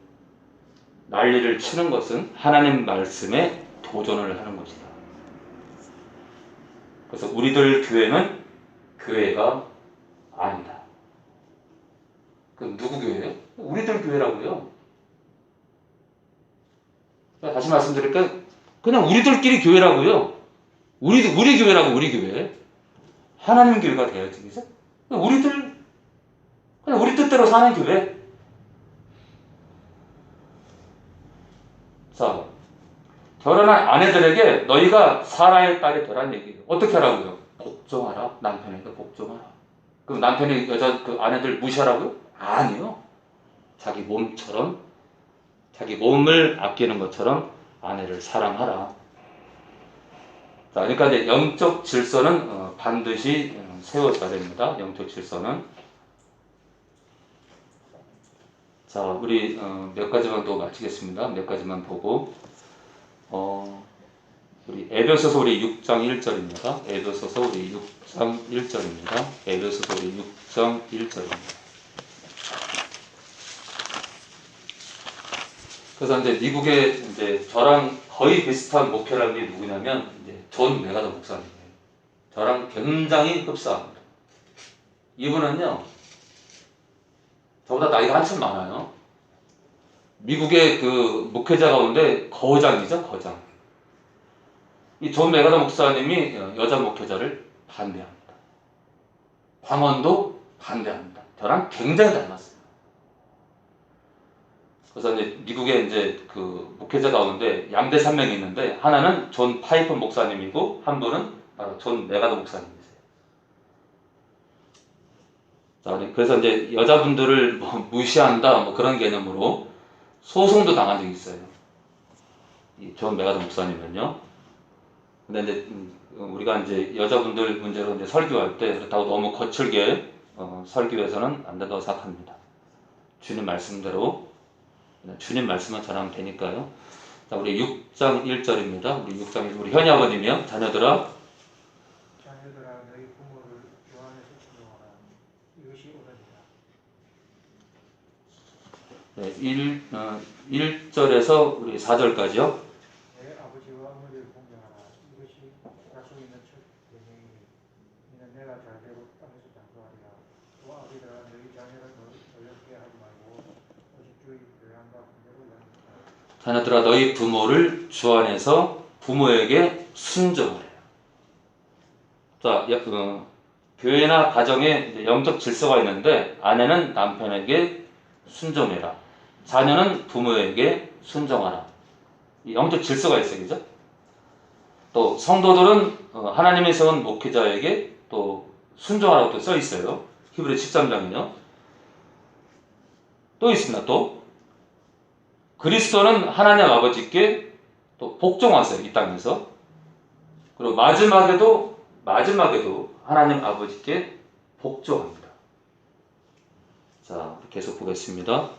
난리를 치는 것은 하나님 말씀에 도전을 하는 것이다. 그래서 우리들 교회는 교회가 아니다. 그럼 누구 교회예요? 우리들 교회라고요. 다시 말씀드릴까요? 그냥 우리들끼리 교회라고요. 우리 교회라고, 우리 교회. 하나님 교회가 돼야지, 그죠? 그냥 우리 뜻대로 사는 교회. 자, 결혼한 아내들에게 너희가 사라의 딸이 되라는 얘기예요. 어떻게 하라고요? 복종하라. 남편에게 복종하라. 그럼 남편이 여자 그 아내들 무시하라고요? 아니요. 자기 몸처럼, 자기 몸을 아끼는 것처럼 아내를 사랑하라. 자, 그러니까 이제 영적 질서는 반드시 세워져야 됩니다. 영적 질서는. 자, 우리 몇 가지만 더 마치겠습니다. 몇 가지만 보고 우리 에베소서 우리 6장 1절입니다. 에베소서 우리 6장 1절입니다. 에베소서 우리 6장 1절입니다. 그래서 이제 미국에 이제 저랑 거의 비슷한 목회라는 게 누구냐면 이제 존 메가더 목사님이에요. 저랑 굉장히 흡사합니다. 이분은요, 저보다 나이가 한참 많아요. 미국의 그 목회자 가운데 거장이죠, 거장. 이 존 메가더 목사님이 여자 목회자를 반대합니다. 방언도 반대합니다. 저랑 굉장히 닮았어요. 그래서 이제 미국에 이제 그 목회자 가운데 양대 산맥이 있는데 하나는 존 파이프 목사님이고 한 분은 바로 존 메가더 목사님이세요. 자, 그래서 이제 여자분들을 뭐 무시한다 뭐 그런 개념으로 소송도 당한 적이 있어요. 이 존 메가더 목사님은요. 근데 이제 우리가 이제 여자분들 문제로 이제 설교할 때 그렇다고 너무 거칠게 설교해서는 안 된다고 생각합니다. 주님 말씀대로 주님 말씀만 전하면 되니까요. 자, 우리 6장 1절입니다. 우리 6장 1절 우리 현이 아버님이요. 자녀들아 너희 부모를 주 안에서 존경하라. 이것이 옳으니라. 네, 1절에서 우리 4절까지요. 내 아버지와 어머니를 공경하라. 이것이 약속 있는 첫 계명이니 이는 내가 잘되고 땅에서 장수하리라. 또 아비들아 너희 자녀를 어렵게 하지 말고 오직 주의 교양과 분대로 양육하라. 자녀들아 너희 부모를 주 안에서 부모에게 순종하라. 자, 교회나 가정에 이제 영적 질서가 있는데 아내는 남편에게 순종해라. 자녀는 부모에게 순종하라. 이 영적 질서가 있어요, 그죠? 또 성도들은 하나님의 세운 목회자에게 또 순종하라고 또 써 있어요. 히브리 13장이요. 또 있습니다. 또 그리스도는 하나님 아버지께 또 복종하세요, 이 땅에서. 그리고 마지막에도 하나님 아버지께 복종합니다. 자, 계속 보겠습니다.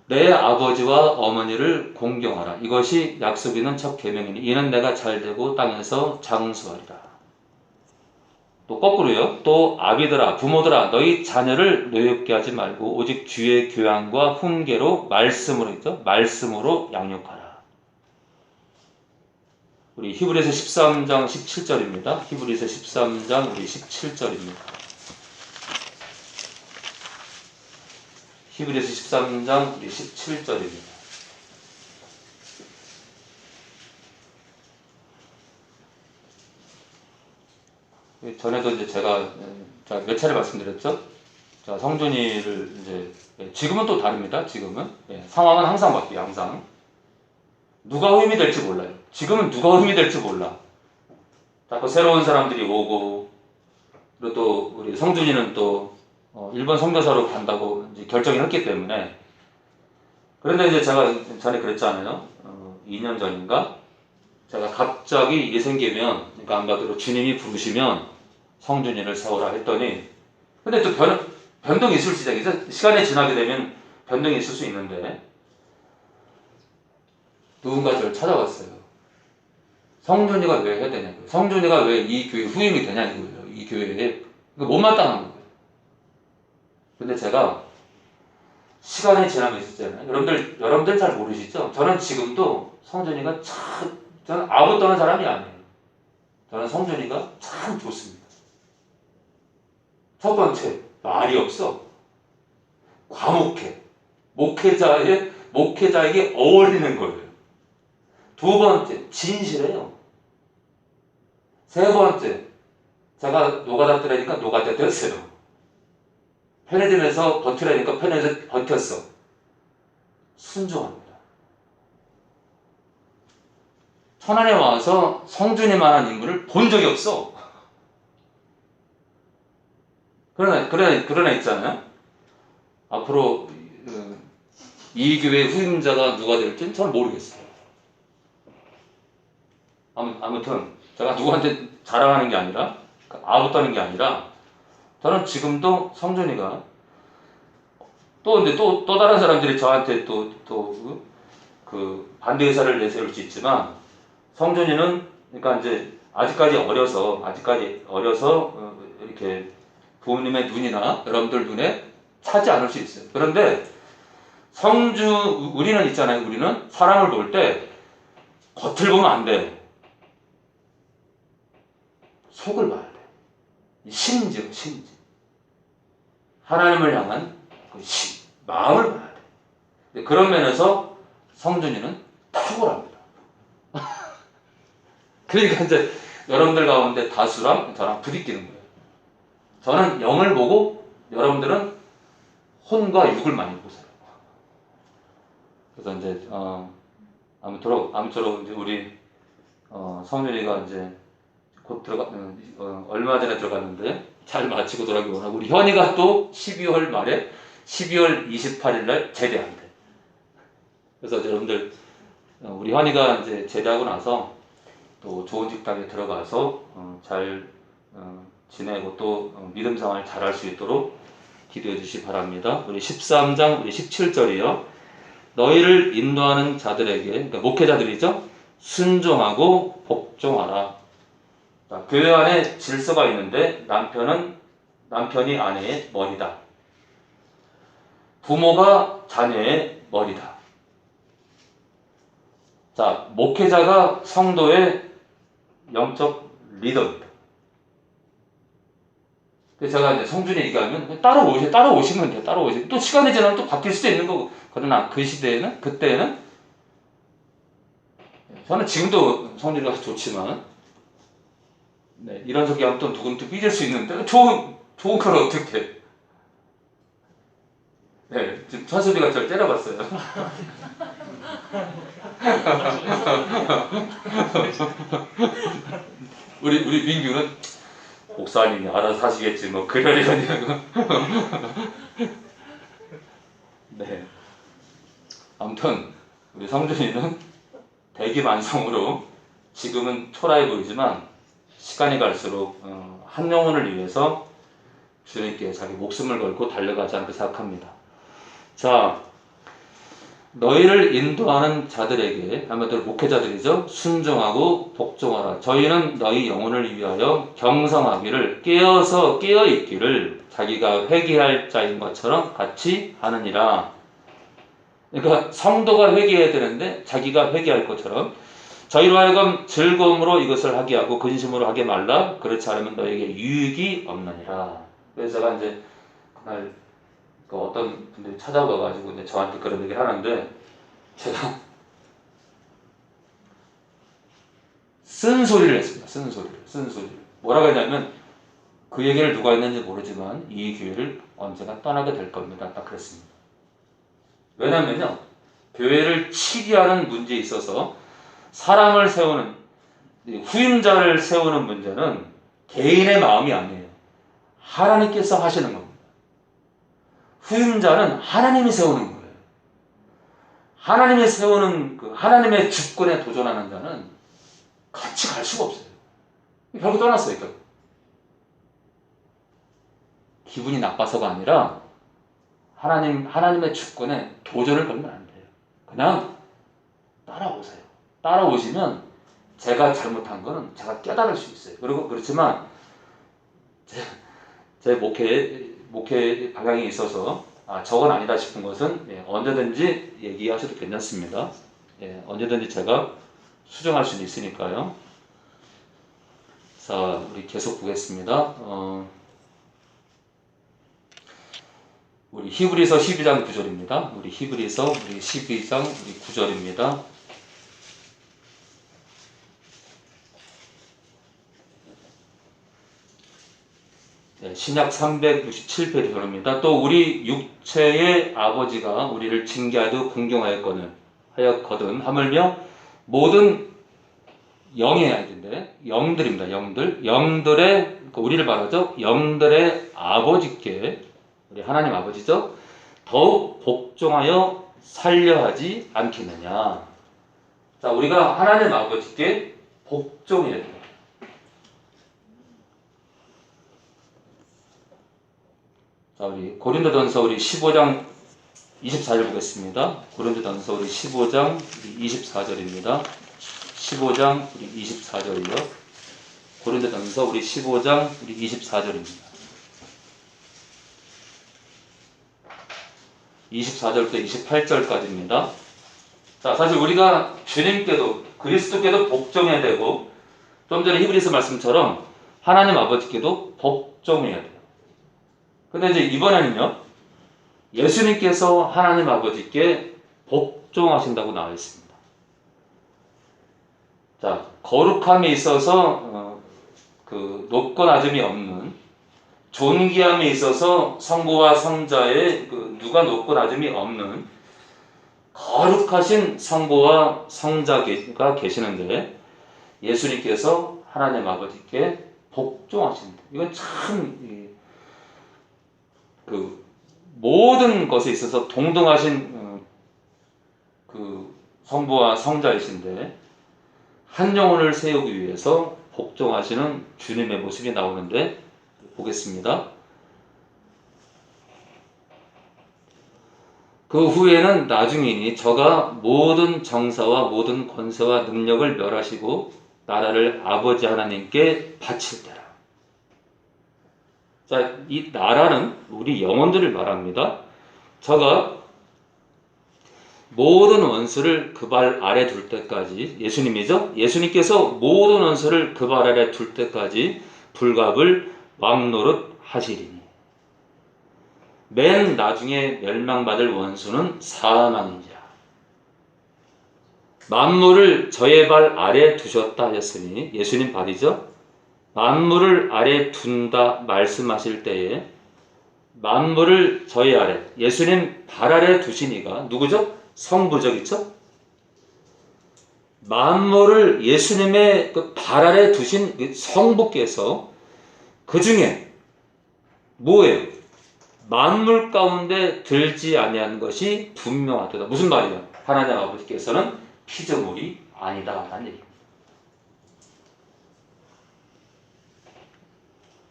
내 아버지와 어머니를 공경하라. 이것이 약속 있는 첫 계명이니 이는 내가 잘되고 땅에서 장수하리라. 또 거꾸로요. 또 아비들아 부모들아 너희 자녀를 노엽게 하지 말고 오직 주의 교양과 훈계로 말씀으로 있죠. 말씀으로 양육하라. 우리 히브리서 13장 17절입니다. 히브리서 13장 우리 17절입니다. 히브리서 13장 우리 17절입니다. 전에도 이제 제가 몇 차례 말씀드렸죠. 자, 성준이를 이제 지금은 또 다릅니다. 지금은 상황은 항상 바뀌어요. 항상 누가 흠이 될지 몰라요. 지금은 누가 흠이 될지 몰라. 자꾸 새로운 사람들이 오고 그리고 또 우리 성준이는 또 일본 선교사로 간다고 이제 결정을 했기 때문에. 그런데 이제 제가 전에 그랬잖아요. 2년 전인가 제가 갑자기 일이 생기면 그러니까 안가대로 주님이 부르시면 성준이를 세워라 했더니 근데 또 변동이 있을 수 있죠. 시간이 지나게 되면 변동이 있을 수 있는데 누군가 저를 찾아왔어요. 성준이가 왜 해야 되냐고요. 성준이가 왜 이 교회 후임이 되냐고요. 이 교회에 못마땅한 거예요. 근데 제가 시간이 지나면 있었잖아요. 여러분들 잘 모르시죠? 저는 지금도 성준이가 저는 아무 떠는 사람이 아니에요. 저는 성준이가 참 좋습니다. 첫 번째, 말이 없어. 과묵해. 목회자에게 어울리는 거예요. 두 번째, 진실해요. 세 번째, 제가 노가다 뜨라니까 노가다 떴어요. 편의점에서 버티라니까 편의점에서 버텼어. 순종합니다. 천안에 와서 성준이만한 인물을 본 적이 없어. 그러나 있잖아요. 앞으로 이 교회 후임자가 누가 될지는 잘 모르겠어요. 아무튼 제가 누구한테 자랑하는 게 아니라 아부떠는 게 아니라 저는 지금도 성준이가 근데 또 다른 사람들이 저한테 그 반대 의사를 내세울 수 있지만 성준이는 그러니까 이제 아직까지 어려서 이렇게 부모님의 눈이나 여러분들 눈에 차지 않을 수 있어요. 그런데 우리는 있잖아요. 우리는 사람을 볼 때 겉을 보면 안 돼요. 속을 봐야 돼. 심지. 하나님을 향한 그 마음을 봐야 돼. 그런 면에서 성준이는 탁월합니다. 그러니까 이제 여러분들 가운데 다수랑 저랑 부딪히는 거예요. 저는 영을 보고 여러분들은 혼과 육을 많이 보세요. 그래서 이제 아무쪼록 이제 우리 성준이가 이제 곧 얼마 전에 들어갔는데 잘 마치고 돌아오기 원하고 우리 현이가 또 12월 말에 12월 28일 날 제대한대. 그래서 여러분들 우리 현이가 이제 제대하고 나서 또 좋은 직장에 들어가서 잘 지내고 또 믿음 생활 잘할 수 있도록 기도해 주시기 바랍니다. 우리 13장 우리 17절이요. 너희를 인도하는 자들에게 그러니까 목회자들이죠. 순종하고 복종하라. 자, 교회 안에 질서가 있는데 남편이 아내의 머리다. 부모가 자녀의 머리다. 자, 목회자가 성도의 영적 리더입니다. 그래서 제가 이제 성준이 얘기하면 따라오시면 돼요. 따라오시면 또 시간이 지나면 또 바뀔 수도 있는 거고. 그러나 그때는 저는 지금도 성준이가 좋지만 네, 이런 소리 하면 또 누구는 또 삐질 수 있는데 좋은 걸 어떻게 네, 지금 천수비가 저를 때려봤어요. 우리 민규는 목사님이 알아서 하시겠지 뭐 그러려냐고. 네. 아무튼 우리 성준이는 대기만성으로 지금은 초라해 보이지만 시간이 갈수록 한 영혼을 위해서 주님께 자기 목숨을 걸고 달려가지 않고 생각합니다. 자, 너희를 인도하는 자들에게 한마디로 목회자들이죠. 순종하고 복종하라. 저희는 너희 영혼을 위하여 경성하기를 깨어있기를 자기가 회개할 자인 것처럼 같이 하느니라. 그러니까 성도가 회개해야 되는데 자기가 회개할 것처럼 저희로 하여금 즐거움으로 이것을 하게 하고 근심으로 하게 말라. 그렇지 않으면 너에게 유익이 없느니라. 그래서 제가 이제 그날 어떤 분들이 찾아와가지고 이제 저한테 그런 얘기를 하는데 제가 쓴소리를 했습니다. 쓴소리를. 뭐라고 했냐면 그 얘기를 누가 했는지 모르지만 이 교회를 언젠가 떠나게 될 겁니다. 딱 그랬습니다. 왜냐면요. 교회를 치기하는 문제에 있어서 사람을 세우는 후임자를 세우는 문제는 개인의 마음이 아니에요. 하나님께서 하시는 겁니다. 후임자는 하나님이 세우는 거예요. 하나님이 세우는 하나님의 주권에 도전하는 자는 같이 갈 수가 없어요. 결국 떠났어요. 결국. 기분이 나빠서가 아니라 하나님의 주권에 도전을 걸면 안 돼요. 그냥 따라오세요. 따라오시면 제가 잘못한 거는 제가 깨달을 수 있어요. 그리고 그렇지만 제 목회 방향이 있어서 저건 아니다 싶은 것은 언제든지 얘기하셔도 괜찮습니다. 언제든지 제가 수정할 수는 있으니까요. 자, 우리 계속 보겠습니다. 우리 히브리서 12장 9절입니다. 우리 히브리서 12장 9절입니다. 신약 367페이지입니다. 또 우리 육체의 아버지가 우리를 징계하듯 공경하였거든 하물며 모든 영의 아이들인데 영들입니다. 영들의 그러니까 우리를 말하죠. 영들의 아버지께 우리 하나님 아버지죠. 더욱 복종하여 살려 하지 않겠느냐. 자, 우리가 하나님 아버지께 복종해야 돼요. 자, 우리 고린도전서 우리 15장 24절 보겠습니다. 고린도전서 우리 15장 24절입니다. 15장 우리 24절이요. 고린도전서 우리 15장 우리 24절입니다. 24절부터 28절까지입니다. 자, 사실 우리가 주님께도 그리스도께도 복종해야 되고 좀 전에 히브리서 말씀처럼 하나님 아버지께도 복종해야 돼요. 근데 이제 이번에는요, 예수님께서 하나님 아버지께 복종하신다고 나와 있습니다. 자, 거룩함에 있어서 그 높고 낮음이 없는, 존귀함에 있어서 성부와 성자의 그 누가 높고 낮음이 없는 거룩하신 성부와 성자가 계시는데 예수님께서 하나님 아버지께 복종하신다. 이건 참 그 모든 것에 있어서 동등하신 그 성부와 성자이신데 한 영혼을 세우기 위해서 복종하시는 주님의 모습이 나오는데 보겠습니다. 그 후에는 나중이니 저가 모든 정사와 모든 권세와 능력을 멸하시고 나라를 아버지 하나님께 바칠 때라. 자, 이 나라는 우리 영혼들을 말합니다. 저가 모든 원수를 그 발 아래 둘 때까지, 예수님이죠? 예수님께서 모든 원수를 그 발 아래 둘 때까지 불갑을 왕노릇 하시리니 맨 나중에 멸망받을 원수는 사망인지라. 만물을 저의 발 아래 두셨다 하셨으니 예수님 발이죠? 만물을 아래 둔다 말씀하실 때에 만물을 저의 아래, 예수님 발 아래 두시니가 누구죠? 성부적이죠? 만물을 예수님의 그 발 아래 두신 성부께서 그 중에 뭐예요? 만물 가운데 들지 아니한 것이 분명하다. 무슨 말이야? 하나님 아버지께서는 피조물이 아니다 라는 얘기입니다.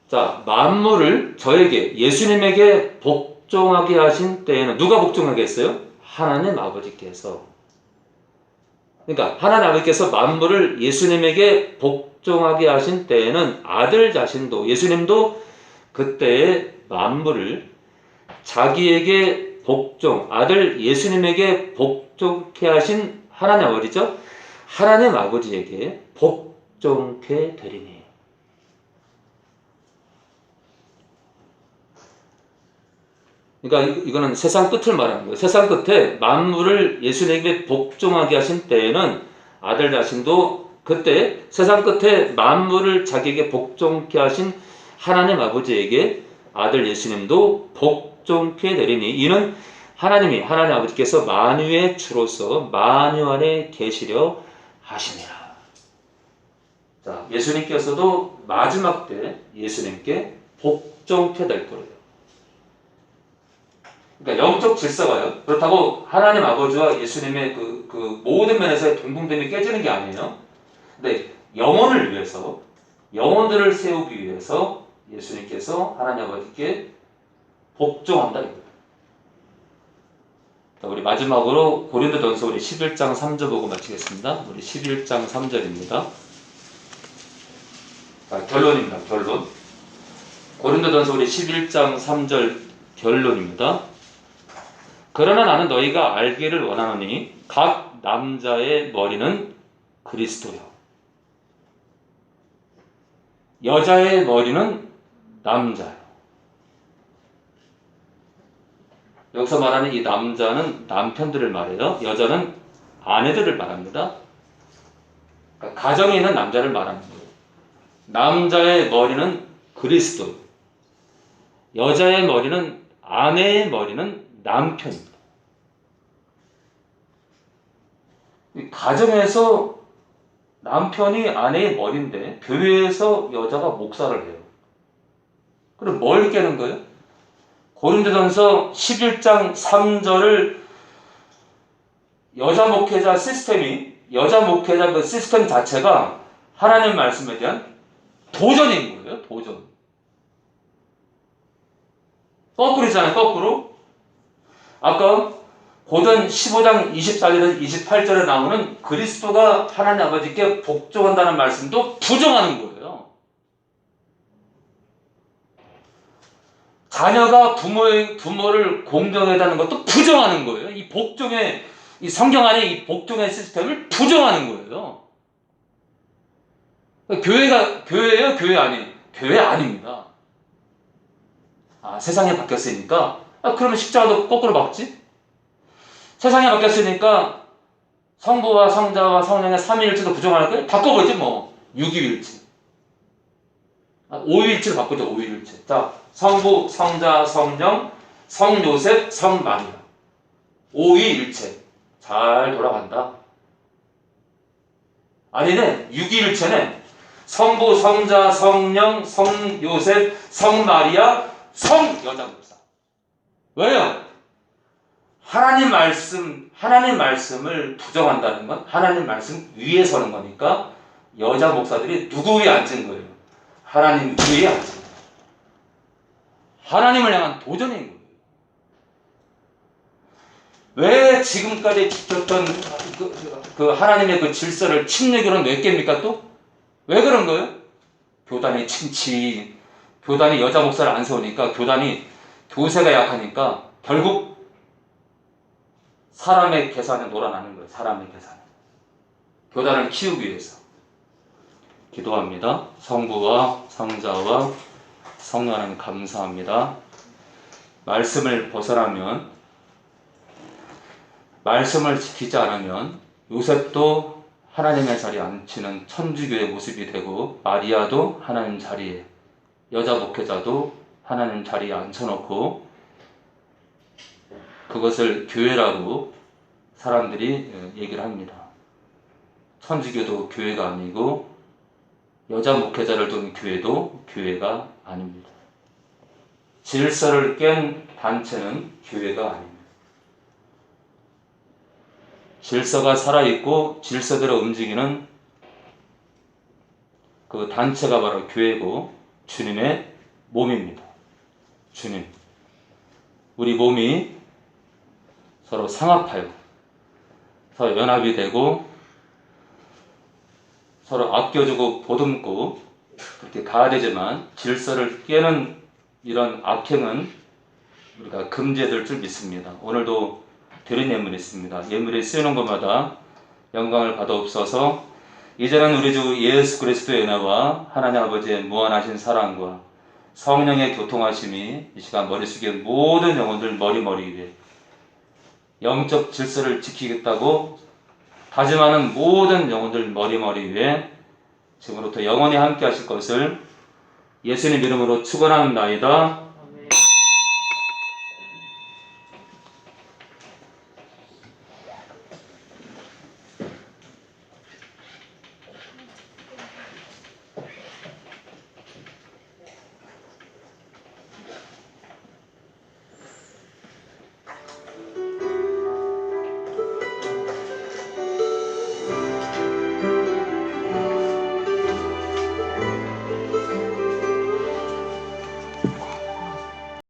자, 만물을 저에게 예수님에게 복종하게 하신 때에는 누가 복종하게 했어요? 하나님 아버지께서. 그러니까 하나님 아버지께서 만물을 예수님에게 복종하게 하신 때에는 아들 자신도 예수님도 그때의 만물을 자기에게 복종, 아들 예수님에게 복종케 하신 하나님 아버지죠? 하나님 아버지에게 복종케 되리니. 그러니까 이거는 세상 끝을 말하는 거예요. 세상 끝에 만물을 예수님에게 복종하게 하신 때에는 아들 자신도 그때 세상 끝에 만물을 자기에게 복종케 하신 하나님 아버지에게 아들 예수님도 복종케 되리니 이는 하나님 아버지께서 만유의 주로서 만유 안에 계시려 하시니라. 자, 예수님께서도 마지막 때 예수님께 복종케 될 거예요. 그러니까 영적 질서가요. 그렇다고 하나님 아버지와 예수님의 그 모든 면에서의 동등됨이 깨지는 게 아니에요. 근데 영혼을 위해서, 영혼들을 세우기 위해서 예수님께서 하나님 아버지께 복종한다 이거예요. 자, 우리 마지막으로 고린도전서 우리 11장 3절 보고 마치겠습니다. 우리 11장 3절입니다. 자, 결론입니다. 결론. 고린도전서 우리 11장 3절 결론입니다. 그러나 나는 너희가 알기를 원하노니 각 남자의 머리는 그리스도요 여자의 머리는 남자요. 여기서 말하는 이 남자는 남편들을 말해요. 여자는 아내들을 말합니다. 그러니까 가정에 있는 남자를 말하는 거예요. 남자의 머리는 그리스도, 여자의 머리는, 아내의 머리는 남편이 아내의 머리인데 교회에서 여자가 목사를 해요. 그럼 뭘 깨는 거예요? 고린도전서 11장 3절을 여자 목회자 그 시스템 자체가 하나님 말씀에 대한 도전인 거예요. 도전. 거꾸로잖아요. 거꾸로. 아까 고전 15장 24절에서 28절에 나오는 그리스도가 하나님 아버지께 복종한다는 말씀도 부정하는 거예요. 자녀가 부모를 공경해다는 것도 부정하는 거예요. 이 성경 안에 이 복종의 시스템을 부정하는 거예요. 교회예요? 교회 아니에요? 교회 아닙니다. 세상이 바뀌었으니까, 그러면 십자가도 거꾸로 박지? 세상이 바뀌었으니까 성부와 성자와 성령의 삼위일체도 부정할 거예요? 바꿔보지 뭐. 육위일체. 오위일체로 바꾸죠. 오위일체. 자, 성부, 성자, 성령, 성요셉, 성마리아. 오위일체. 잘 돌아간다. 아니네. 육위일체네. 성부, 성자, 성령, 성요셉, 성마리아, 성여자 목사. 왜요? 하나님 말씀을 부정한다는 건 하나님 말씀 위에 서는 거니까 여자 목사들이 누구 위에 앉은 거예요? 하나님 위에 앉은 거예요. 하나님을 향한 도전인 거예요. 왜 지금까지 지켰던 그 하나님의 그 질서를 침례교는 왜 깹니까 또? 왜 그런 거예요? 교단이 교단이 여자 목사를 안 세우니까 교세가 약하니까 결국 사람의 계산에 놀아나는 거예요. 사람의 계산. 교단을 키우기 위해서. 기도합니다. 성부와 성자와 성령 하나님 감사합니다. 말씀을 벗어나면, 말씀을 지키지 않으면 요셉도 하나님의 자리에 앉히는 천주교의 모습이 되고, 마리아도 하나님 자리에, 여자 목회자도 하나님 자리에 앉혀놓고 그것을 교회라고 사람들이 얘기를 합니다. 천주교도 교회가 아니고 여자 목회자를 둔 교회도 교회가 아닙니다. 질서를 깬 단체는 교회가 아닙니다. 질서가 살아있고 질서대로 움직이는 그 단체가 바로 교회고 주님의 몸입니다. 주님. 우리 몸이 서로 상합하여 서로 연합이 되고 서로 아껴주고 보듬고 그렇게 가야 되지만 질서를 깨는 이런 악행은 우리가 금지해야 될 줄 믿습니다. 오늘도 드린 예물이 있습니다. 예물이 쓰이는 것마다 영광을 받아옵소서. 이제는 우리 주 예수 그리스도의 은혜와 하나님 아버지의 무한하신 사랑과 성령의 교통하심이 이 시간 머리 숙인 모든 영혼들 머리 위에 영적 질서를 지키겠다고 다짐하는 모든 영혼들 머리 위에 지금부터 영원히 함께 하실 것을 예수님 이름으로 축원합니다.